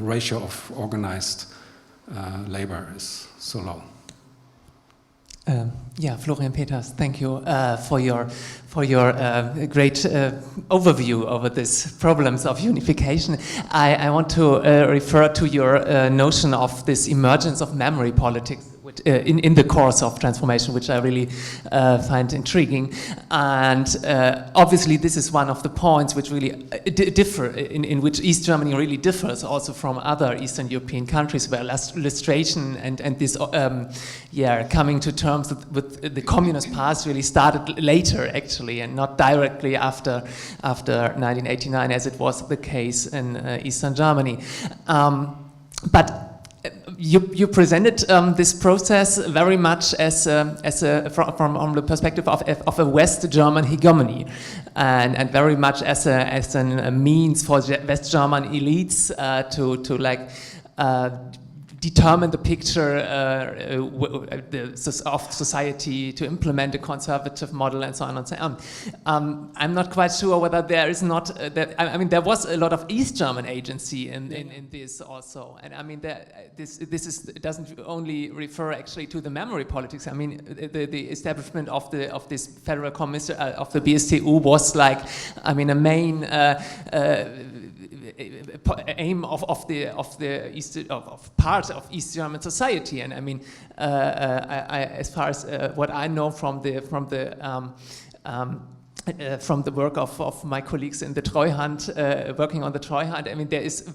ratio of organized labor is so low. Florian Peters, thank you for your great overview over these problems of unification. I want to refer to your notion of this emergence of memory politics in the course of transformation, which I really find intriguing. And obviously this is one of the points which really differ, in which East Germany really differs also from other Eastern European countries, where illustration and this coming to terms with the communist past really started later, actually, and not directly after 1989, as it was the case in Eastern Germany. But you presented this process very much as from the perspective of a West German hegemony, and very much as a means for West German elites to determine the picture of society, to implement a conservative model, and so on and so on. I'm not quite sure whether there is not there was a lot of East German agency in this also, and I mean it doesn't only refer actually to the memory politics. I mean the establishment of this federal commission of the BSTU was a main aim of part of East German society, and I mean, as far as what I know from the from the work of my colleagues in the Treuhand, working on the Treuhand, I mean, there is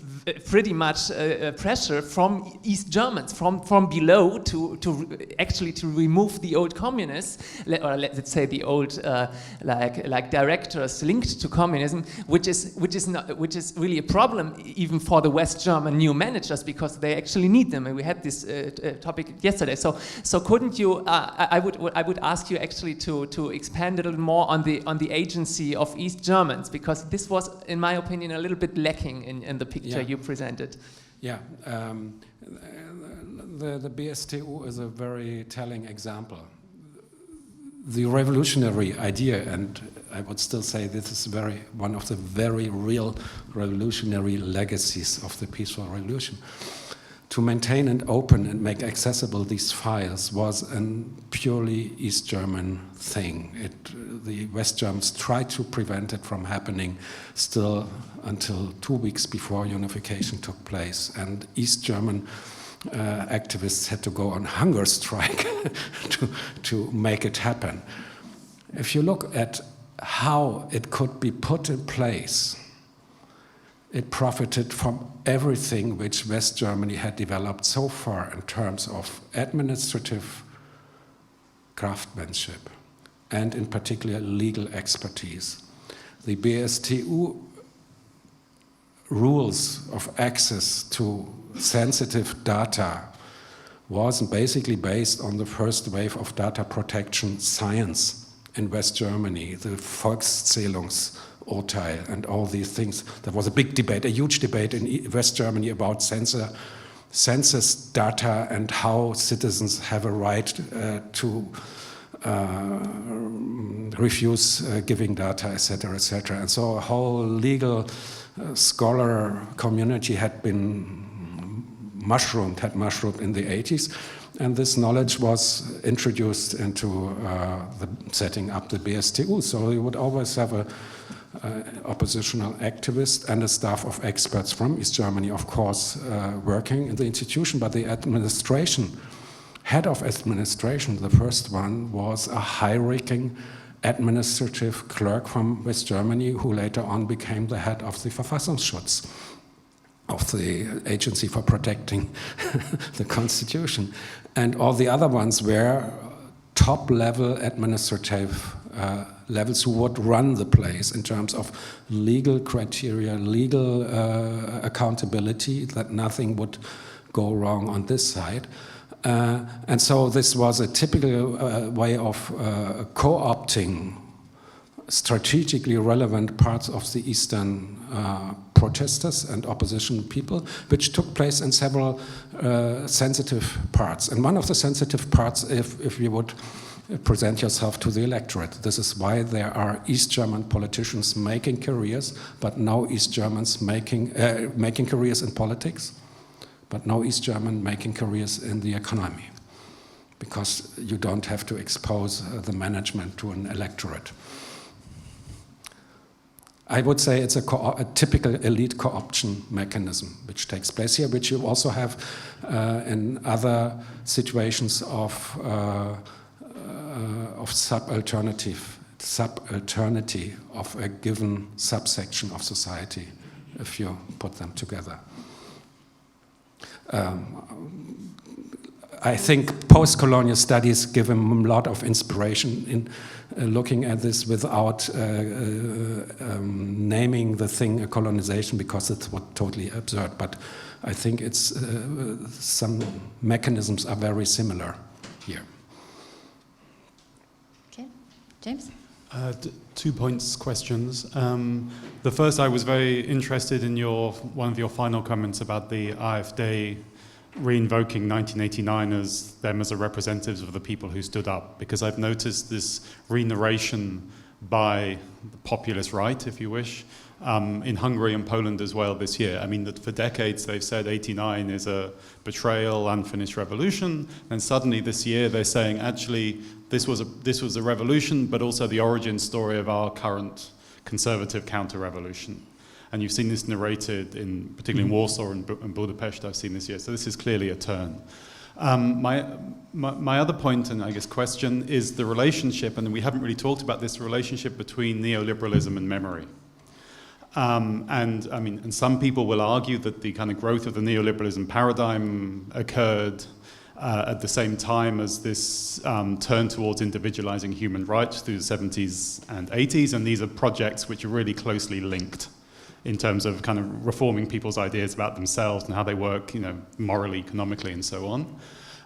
pretty much pressure from East Germans, from below, to actually to remove the old communists, or let's say the old like directors linked to communism, which is really a problem even for the West German new managers, because they actually need them. And we had this topic yesterday. So couldn't you? I would ask you actually to expand a little more on the agency of East Germans, because this was, in my opinion, a little bit lacking in the picture you presented. Yeah, the BSTU is a very telling example. The revolutionary idea, and I would still say this is one of the very real revolutionary legacies of the peaceful revolution, to maintain and open and make accessible these files was a purely East German thing. The West Germans tried to prevent it from happening still until 2 weeks before unification took place, and East German activists had to go on hunger strike to make it happen. If you look at how it could be put in place, it profited from everything which West Germany had developed so far in terms of administrative craftsmanship and in particular legal expertise. The BSTU rules of access to sensitive data was basically based on the first wave of data protection science in West Germany, the Volkszählungsurteil and all these things. There was a big debate, a huge debate in West Germany about census data and how citizens have a right to refuse giving data, etc., etc. And so a whole legal scholar community had mushroomed in the 80s. And this knowledge was introduced into the setting up the BSTU. So you would always have an oppositional activist and a staff of experts from East Germany, of course, working in the institution. But the administration, head of administration, the first one, was a high-ranking administrative clerk from West Germany who later on became the head of the Verfassungsschutz, of the agency for protecting the constitution. And all the other ones were top-level administrative levels who would run the place in terms of legal criteria, legal accountability, that nothing would go wrong on this side. And so this was a typical way of co-opting strategically relevant parts of the Eastern protesters and opposition people, which took place in several sensitive parts. And one of the sensitive parts, if you would present yourself to the electorate, this is why there are East German politicians making careers, but no East Germans making careers in politics, but no East German making careers in the economy, because you don't have to expose the management to an electorate. I would say it's a typical elite co-option mechanism which takes place here, which you also have in other situations of subalternity of a given subsection of society, if you put them together. I think post-colonial studies give a lot of inspiration in looking at this without naming the thing a colonization, because it's totally absurd. But I think it's some mechanisms are very similar here. Okay, James? 2 points, questions. The first, I was very interested in one of your final comments about the AfD reinvoking 1989 as them as a representatives of the people who stood up, because I've noticed this re-narration by the populist right, if you wish, in Hungary and Poland as well this year. I mean, that for decades they've said 89 is a betrayal, unfinished revolution, and suddenly this year they're saying actually this was a revolution, but also the origin story of our current conservative counter-revolution. And you've seen this narrated particularly in Warsaw and Budapest, I've seen this year. So this is clearly a turn. My other point, and I guess question, is the relationship, and we haven't really talked about this relationship between neoliberalism and memory. And some people will argue that the kind of growth of the neoliberalism paradigm occurred at the same time as this turn towards individualizing human rights through the 70s and 80s, and these are projects which are really closely linked in terms of kind of reforming people's ideas about themselves and how they work, morally, economically, and so on.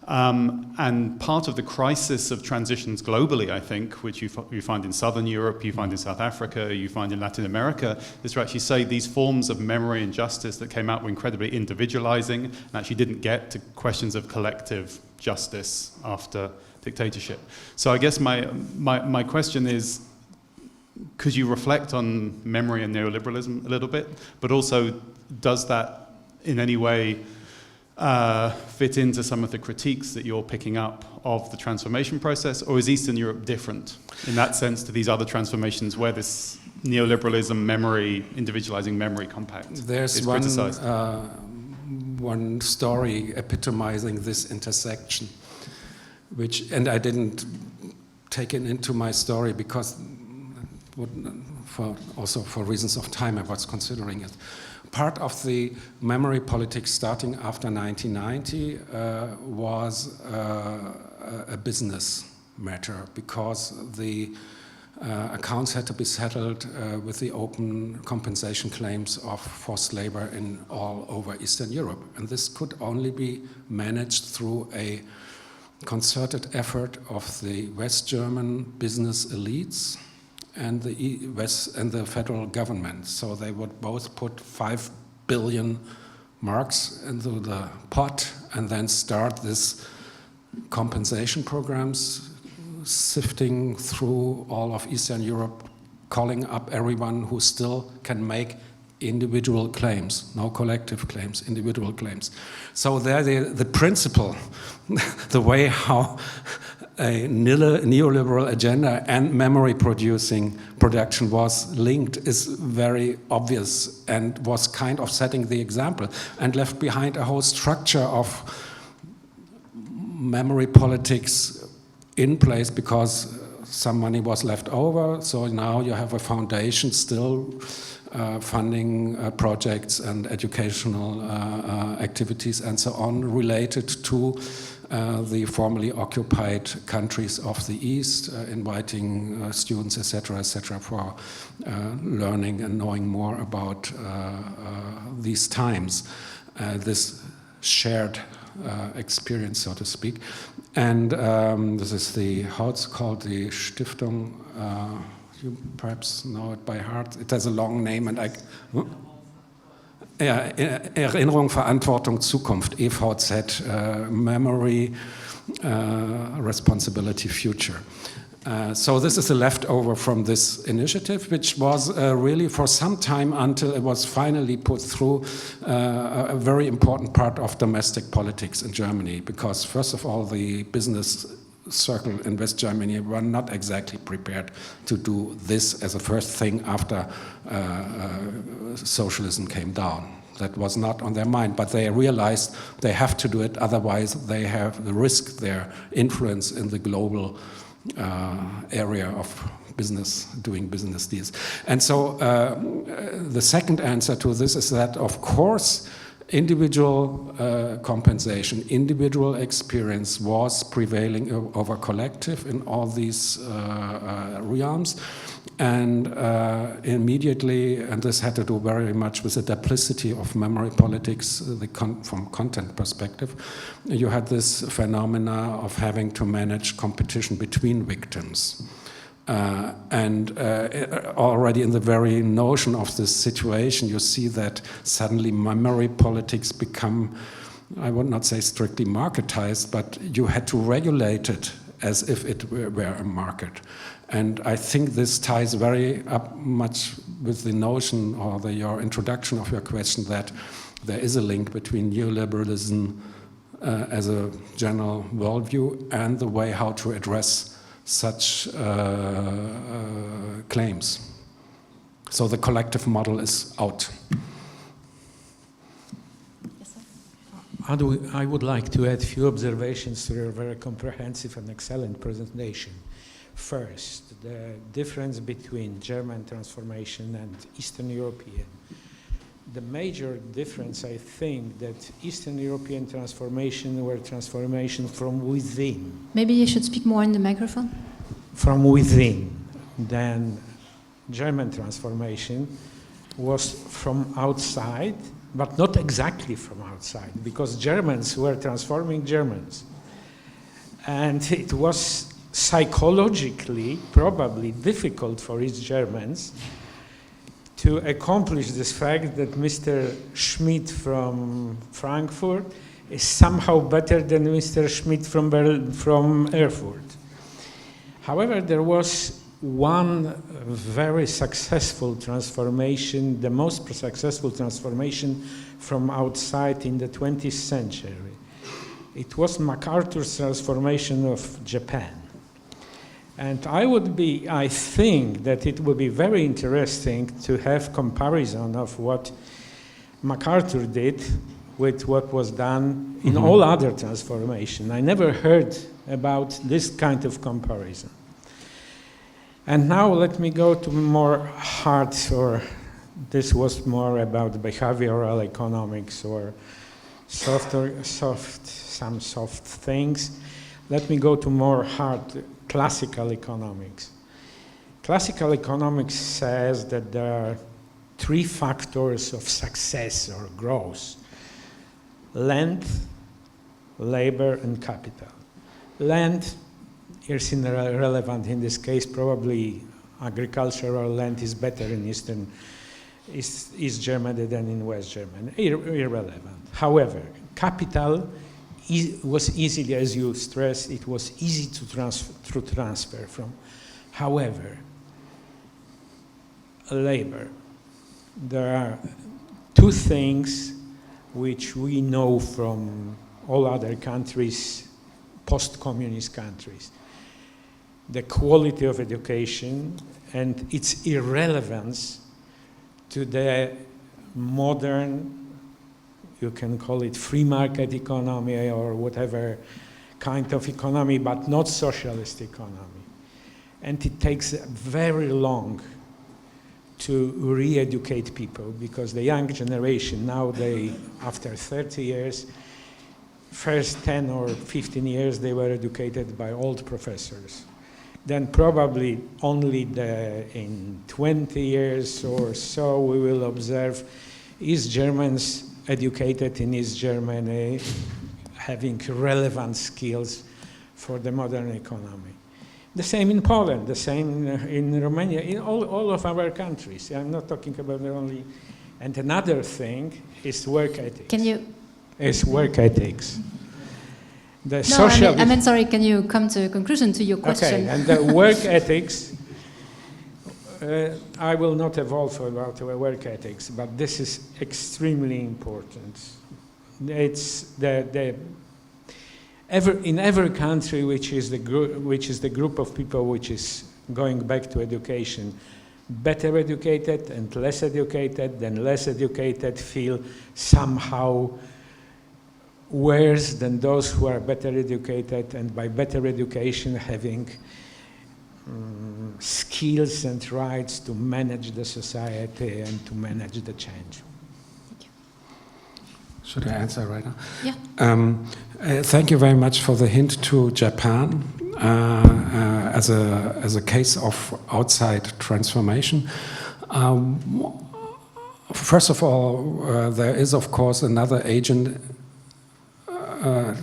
And part of the crisis of transitions globally, I think, which you find in Southern Europe, you find in South Africa, you find in Latin America, is to actually say these forms of memory and justice that came out were incredibly individualizing and actually didn't get to questions of collective justice after dictatorship. So I guess my question is, could you reflect on memory and neoliberalism a little bit? But also, does that in any way fit into some of the critiques that you're picking up of the transformation process? Or is Eastern Europe different in that sense to these other transformations where this neoliberalism, memory, individualizing memory compact is criticized? One story epitomizing this intersection, and I didn't take it into my story because for reasons of time I was considering it. Part of the memory politics starting after 1990 was a business matter because the accounts had to be settled with the open compensation claims of forced labor in all over Eastern Europe. And this could only be managed through a concerted effort of the West German business elites and the federal government. So they would both put 5 billion marks into the pot and then start this compensation programs, sifting through all of Eastern Europe, calling up everyone who still can make individual claims, no collective claims, individual claims. So there the principle, the way how a neoliberal agenda and memory production was linked is very obvious and was kind of setting the example and left behind a whole structure of memory politics in place because some money was left over. So now you have a foundation still funding projects and educational activities and so on related to the formerly occupied countries of the East, inviting students, etc., for learning and knowing more about these times, this shared experience, so to speak. And this is how it's called, the Stiftung. You perhaps know it by heart. It has a long name, and Erinnerung, Verantwortung, Zukunft, EVZ, Memory, Responsibility, Future. So this is a leftover from this initiative, which was really for some time until it was finally put through a very important part of domestic politics in Germany, because first of all, the business circle in West Germany were not exactly prepared to do this as a first thing after socialism came down. That was not on their mind, but they realized they have to do it, otherwise they have the risk their influence in the global area of business, doing business deals. And so the second answer to this is that, of course, individual compensation, individual experience was prevailing over collective in all these realms. And immediately, and this had to do very much with the duplicity of memory politics from content perspective, you had this phenomena of having to manage competition between victims. And already in the very notion of this situation, you see that suddenly memory politics become, I would not say strictly marketized, but you had to regulate it as if it were a market. And I think this ties very up much with the notion or your introduction of your question that there is a link between neoliberalism as a general worldview and the way how to address such claims. So the collective model is out. I would like to add a few observations to your very comprehensive and excellent presentation. First, the difference between German transformation and Eastern European. The major difference, I think, that Eastern European transformation were transformation from within. Maybe you should speak more in the microphone. From within. Then German transformation was from outside, but not exactly from outside, because Germans were transforming Germans. And it was psychologically probably difficult for East Germans to accomplish this fact that Mr. Schmidt from Frankfurt is somehow better than Mr. Schmidt from Erfurt. However, there was one very successful transformation, the most successful transformation from outside in the 20th century. It was MacArthur's transformation of Japan. And I think that it would be very interesting to have comparison of what MacArthur did with what was done in all other transformation. I never heard about this kind of comparison. And now let me go to more hard, or this was more about behavioral economics or some soft things. Let me go to more hard, classical economics. Classical economics says that there are three factors of success or growth: land, labor, and capital. Land is irrelevant in this case. Probably agricultural land is better in East Germany than in West Germany. Irrelevant. However, capital was easily, as you stress, it was easy to transfer from. However, labor. There are two things which we know from all other countries, post-communist countries. The quality of education and its irrelevance to the modern, you can call it free market economy or whatever kind of economy, but not socialist economy. And it takes very long to re-educate people, because the young generation now, after 30 years, first 10 or 15 years, they were educated by old professors. Then probably only in 20 years or so, we will observe East Germans educated in East Germany having relevant skills for the modern economy. The same in Poland, the same in Romania, in all of our countries. I'm not talking about only. And another thing is work ethics. Is work ethics. I meant, sorry, can you come to a conclusion to your question? Okay, and the work ethics, I will not evolve about work ethics, but this is extremely important. It's in every country which is the group of people which is going back to education, better educated and less educated, then less educated feel somehow worse than those who are better educated, and by better education having skills and rights to manage the society and to manage the change. Thank you. Should I answer right now? Yeah. Thank you very much for the hint to Japan as a case of outside transformation. First of all, there is of course another agent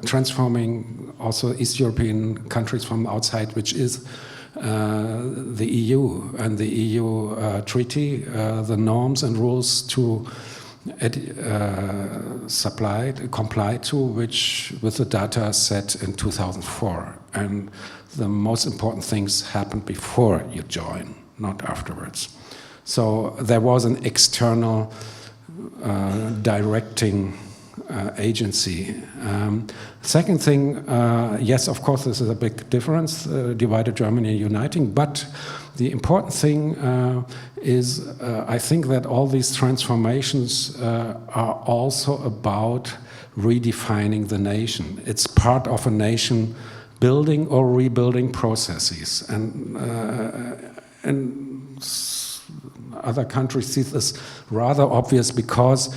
transforming also East European countries from outside, which is the EU and the EU treaty, the norms and rules to comply to, which with the data set in 2004. And the most important things happened before you join, not afterwards. So there was an external directing agency. Second thing, yes, of course, this is a big difference, divided Germany uniting, but the important thing is I think that all these transformations are also about redefining the nation. It's part of a nation building or rebuilding processes. And other countries see this rather obvious because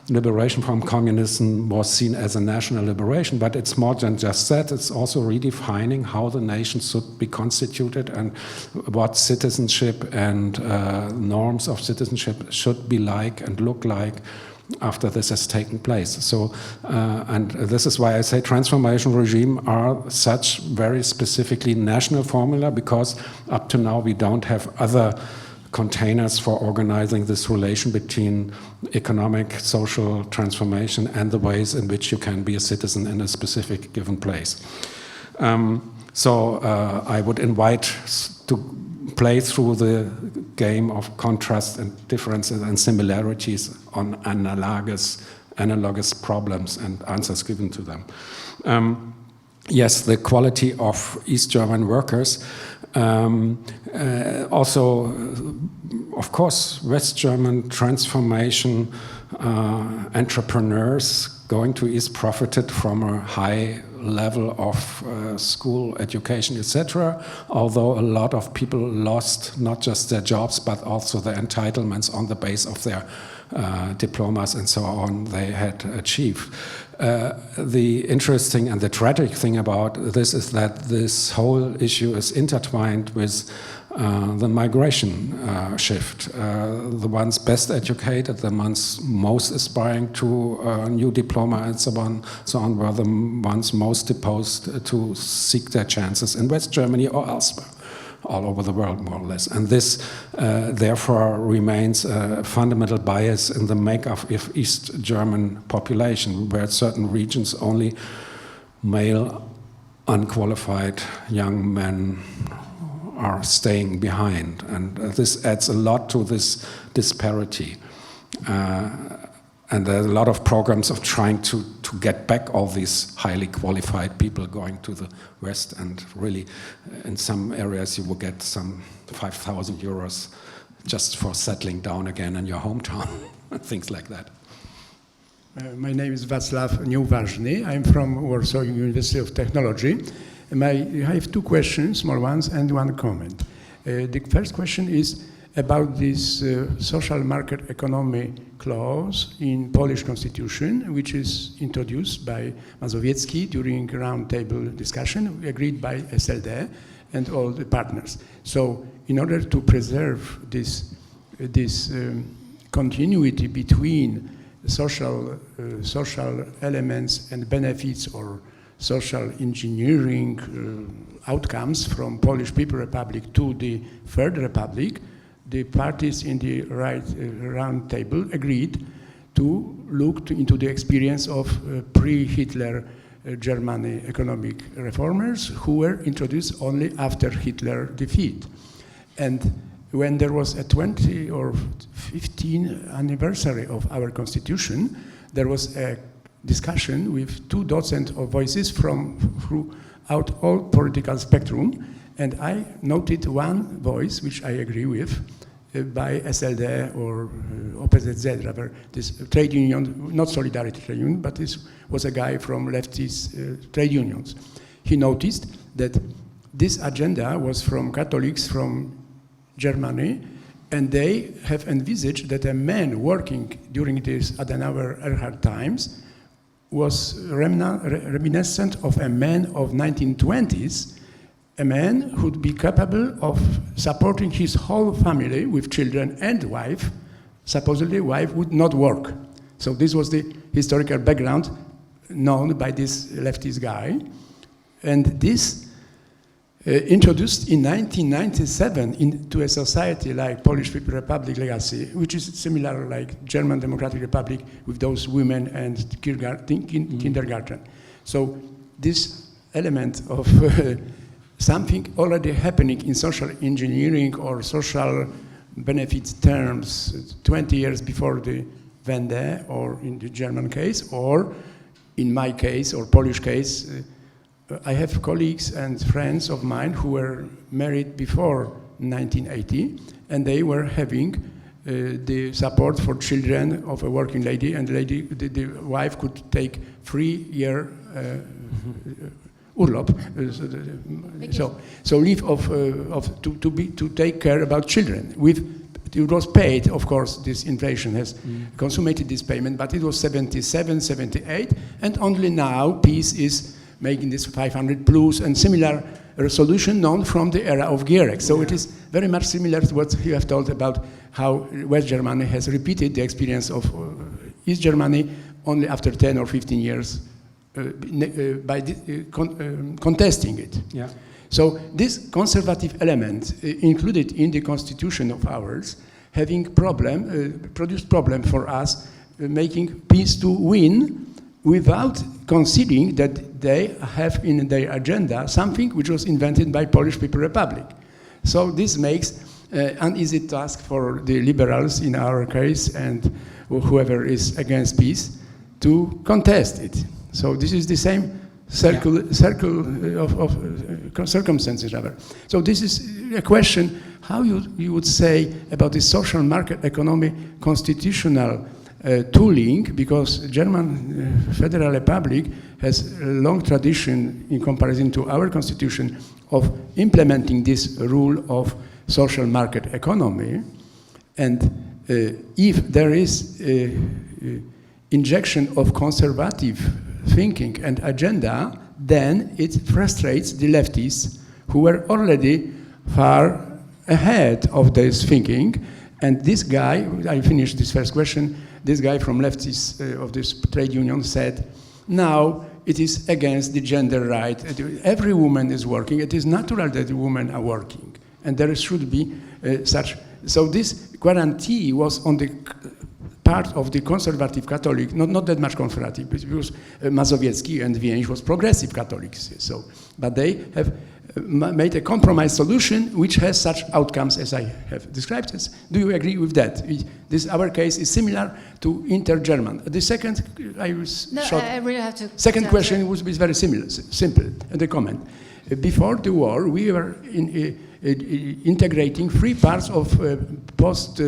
liberation from communism was seen as a national liberation, but it's more than just that. It's also redefining how the nation should be constituted and what citizenship and norms of citizenship should be like and look like after this has taken place. So, and this is why I say transformation regime are such very specifically national formula, because up to now we don't have other containers for organizing this relation between economic, social transformation and the ways in which you can be a citizen in a specific given place. So I would invite to play through the game of contrast and differences and similarities on analogous problems and answers given to them. Yes, the quality of East German workers. Also, of course, West German transformation entrepreneurs going to East profited from a high level of school education, etc. Although a lot of people lost not just their jobs, but also their entitlements on the base of their diplomas and so on they had achieved. The interesting and the tragic thing about this is that this whole issue is intertwined with the migration shift. The ones best educated, the ones most aspiring to a new diploma and so on, were the ones most disposed to seek their chances in West Germany or elsewhere, all over the world, more or less. And this, therefore, remains a fundamental bias in the makeup of East German population, where certain regions only male, unqualified young men are staying behind. And this adds a lot to this disparity. And there are a lot of programs of trying to get back all these highly qualified people going to the West, and really in some areas you will get some 5,000 euros just for settling down again in your hometown, things like that. My name is Václav Nieuważny. I'm from Warsaw University of Technology. I have two questions, small ones, and one comment. The first question is about this social market economy clause in Polish constitution, which is introduced by Mazowiecki during roundtable discussion, agreed by SLD and all the partners. So in order to preserve this continuity between social elements and benefits or social engineering outcomes from Polish People Republic to the Third Republic, the parties in the round table agreed to look into the experience of pre-Hitler Germany economic reformers who were introduced only after Hitler defeat. And when there was a 20 or 15 anniversary of our constitution, there was a discussion with two docents of voices from throughout all political spectrum, and I noted one voice which I agree with by SLD or OPZZ, rather, this trade union, not Solidarity Trade Union, but this was a guy from leftist trade unions. He noticed that this agenda was from Catholics from Germany, and they have envisaged that a man working during these Adenauer-Ehrhardt times was reminiscent of a man of 1920s, a man who'd be capable of supporting his whole family with children and wife. Supposedly, wife would not work. So this was the historical background known by this leftist guy. And this introduced in 1997 into a society like Polish People Republic legacy, which is similar like German Democratic Republic with those women and kindergarten. So this element of something already happening in social engineering or social benefit terms 20 years before the Wende, or in the German case, or in my case, or Polish case, I have colleagues and friends of mine who were married before 1980, and they were having the support for children of a working lady, and the wife could take 3-year urlaub, so leave to take care about children. It was paid, of course. This inflation has consummated this payment, but it was 77, 78, and only now peace is making this 500 plus and similar resolution known from the era of Gierek. So it is very much similar to what you have told about how West Germany has repeated the experience of East Germany only after 10 or 15 years by contesting it. Yeah. So this conservative element included in the constitution of ours having produced problem for us making peace to win without considering that they have in their agenda something which was invented by Polish People Republic. So this makes an easy task for the liberals in our case and whoever is against peace to contest it. So this is the same circle of circumstances, rather. So this is a question how you would say about the social market economy constitutional tooling, because German Federal Republic has a long tradition in comparison to our constitution of implementing this rule of social market economy. And if there is injection of conservative thinking and agenda, then it frustrates the leftists who were already far ahead of this thinking. And this guy, I finished this first question, this guy from leftists of this trade union said, now it is against the gender right. Every woman is working. It is natural that women are working. And there should be such. So this guarantee was on the part of the conservative Catholic, not that much conservative, because Mazowiecki and Więź was progressive Catholics. So, but they have made a compromise solution which has such outcomes as I have described. Do you agree with that? Our case is similar to inter-German. The second, I really have to. Second question was very simple, and a comment. Before the war, we were integrating 3 parts of post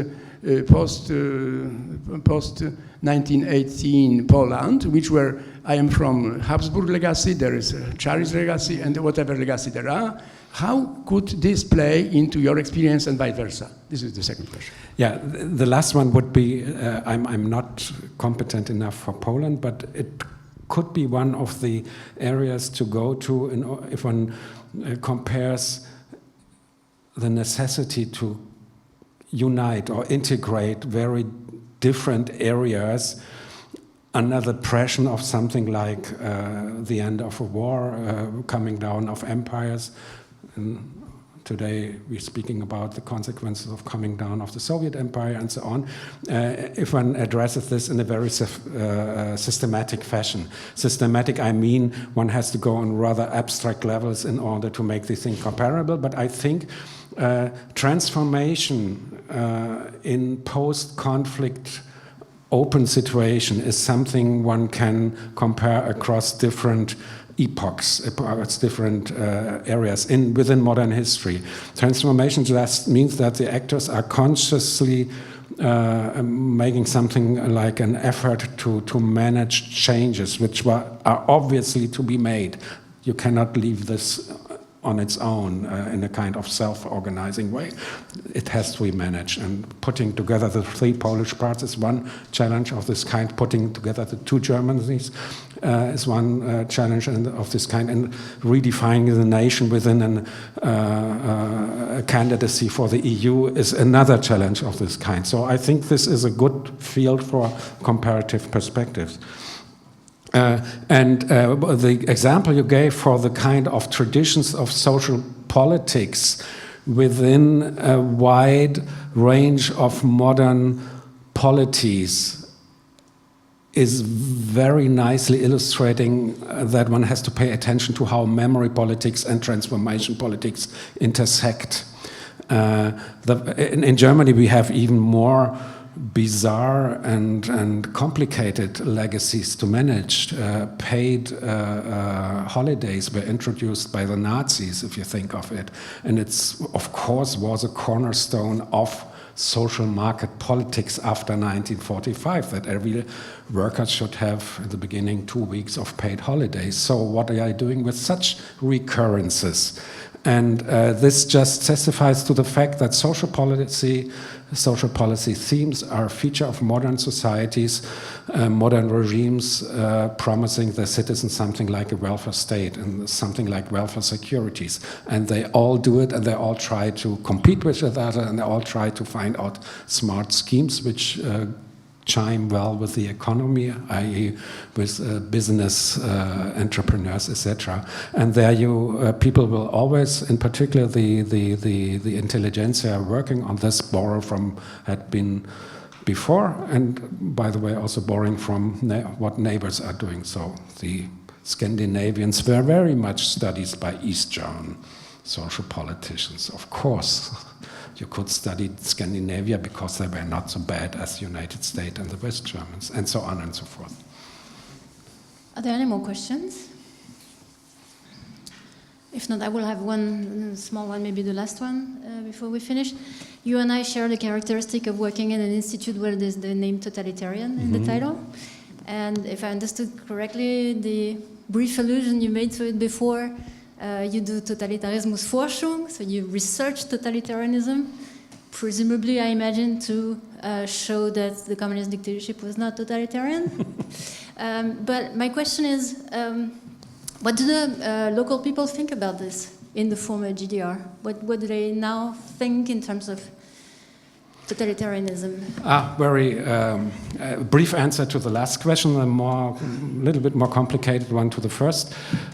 1918 Poland, which were, I am from Habsburg legacy, there is a Czarist legacy, and whatever legacy there are. How could this play into your experience and vice versa? This is the second question. Yeah, the last one would be, I'm not competent enough for Poland, but it could be one of the areas to go to if one compares the necessity to unite or integrate very different areas under the pressure of something like the end of a war, coming down of empires. And today we're speaking about the consequences of coming down of the Soviet Empire and so on. If one addresses this in a very systematic fashion. Systematic, I mean, one has to go on rather abstract levels in order to make the thing comparable, but I think transformation in post-conflict open situation is something one can compare across different epochs, across different areas within modern history. Transformation just means that the actors are consciously making something like an effort to manage changes which are obviously to be made. You cannot leave this on its own in a kind of self-organizing way. It has to be managed, and putting together the 3 Polish parts is one challenge of this kind. Putting together the 2 Germanies is one challenge of this kind, and redefining the nation within a candidacy for the EU is another challenge of this kind. So I think this is a good field for comparative perspectives. The example you gave for the kind of traditions of social politics within a wide range of modern polities is very nicely illustrating that one has to pay attention to how memory politics and transformation politics intersect. In Germany we have even more bizarre and complicated legacies to manage. Paid holidays were introduced by the Nazis, if you think of it. And it's, of course, was a cornerstone of social market politics after 1945, that every worker should have, in the beginning, 2 weeks of paid holidays. So what are you doing with such recurrences? And this just testifies to the fact that social policy themes are a feature of modern societies, modern regimes promising their citizens something like a welfare state and something like welfare securities. And they all do it, and they all try to compete with each other, and they all try to find out smart schemes which chime well with the economy, i.e. with business entrepreneurs, etc. And there people will always, in particular the intelligentsia working on this, borrow from had been before, and by the way also borrowing from what neighbors are doing. So the Scandinavians were very much studied by East German social politicians, of course. You could study Scandinavia because they were not so bad as the United States and the West Germans, and so on and so forth. Are there any more questions? If not, I will have one small one, maybe the last one before we finish. You and I share the characteristic of working in an institute where there's the name totalitarian in the title. And if I understood correctly, the brief allusion you made to it before, you do Totalitarismusforschung, so you research totalitarianism, presumably, I imagine, to show that the communist dictatorship was not totalitarian. But my question is, what do the local people think about this in the former GDR? What do they now think in terms of totalitarianism? Very brief answer to the last question, a little bit more complicated one to the first.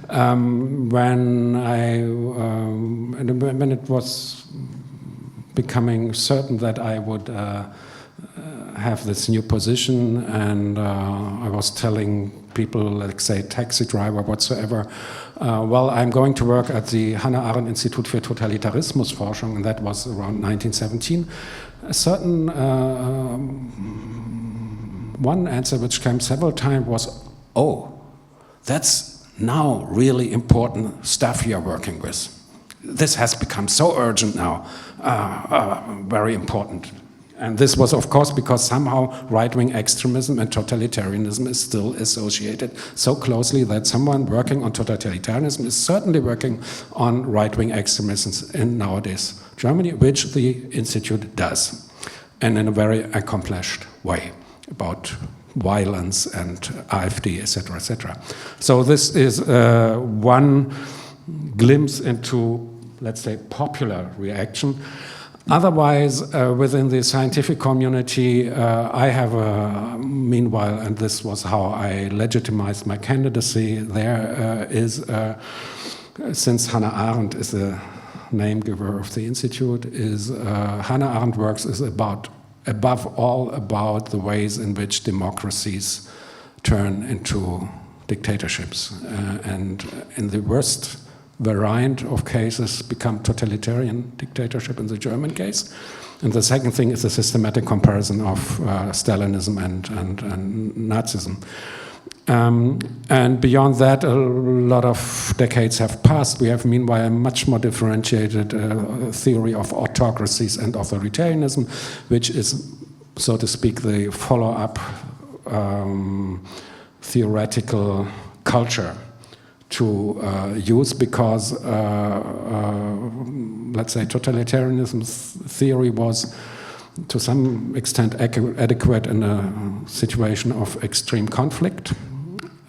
When it was becoming certain that I would have this new position, and I was telling people, like say taxi driver, whatsoever, well, I'm going to work at the Hannah-Arendt-Institutefor Totalitarianismusforschung, and that was around 1917. A certain one answer which came several times was, oh, that's now really important stuff you're working with. This has become so urgent now, very important. And this was, of course, because somehow right-wing extremism and totalitarianism is still associated so closely that someone working on totalitarianism is certainly working on right-wing extremism in nowadays Germany, which the Institute does, and in a very accomplished way, about violence and AfD, etc., etc. So this is one glimpse into, let's say, popular reaction. Otherwise, within the scientific community, I have meanwhile, and this was how I legitimized my candidacy, there is, since Hannah Arendt is the name giver of the Institute, Hannah Arendt works is above all about the ways in which democracies turn into dictatorships, and in the worst variant of cases become totalitarian dictatorship in the German case. And the second thing is the systematic comparison of Stalinism and Nazism. And beyond that, a lot of decades have passed. We have meanwhile a much more differentiated theory of autocracies and authoritarianism, which is, so to speak, the follow-up theoretical culture to use, because, let's say, totalitarianism theory was to some extent adequate in a situation of extreme conflict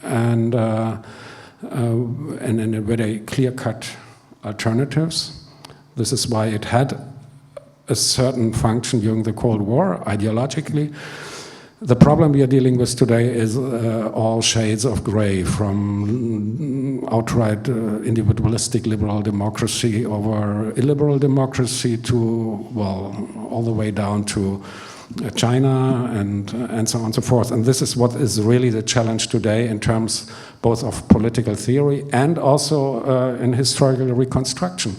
and in a very clear-cut alternatives. This is why it had a certain function during the Cold War, ideologically. The problem we are dealing with today is all shades of gray, from outright individualistic liberal democracy over illiberal democracy to, well, all the way down to China and so on and so forth. And this is what is really the challenge today in terms both of political theory and also in historical reconstruction.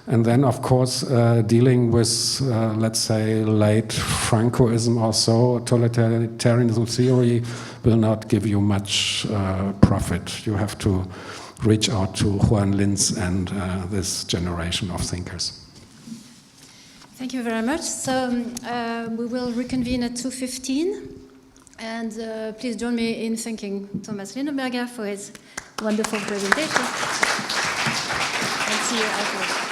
And then, of course, dealing with, let's say, late Francoism or so, totalitarianism theory will not give you much profit. You have to reach out to Juan Linz and this generation of thinkers. Thank you very much. So we will reconvene at 2:15. And please join me in thanking Thomas Lindenberger for his wonderful presentation. And see you afterwards.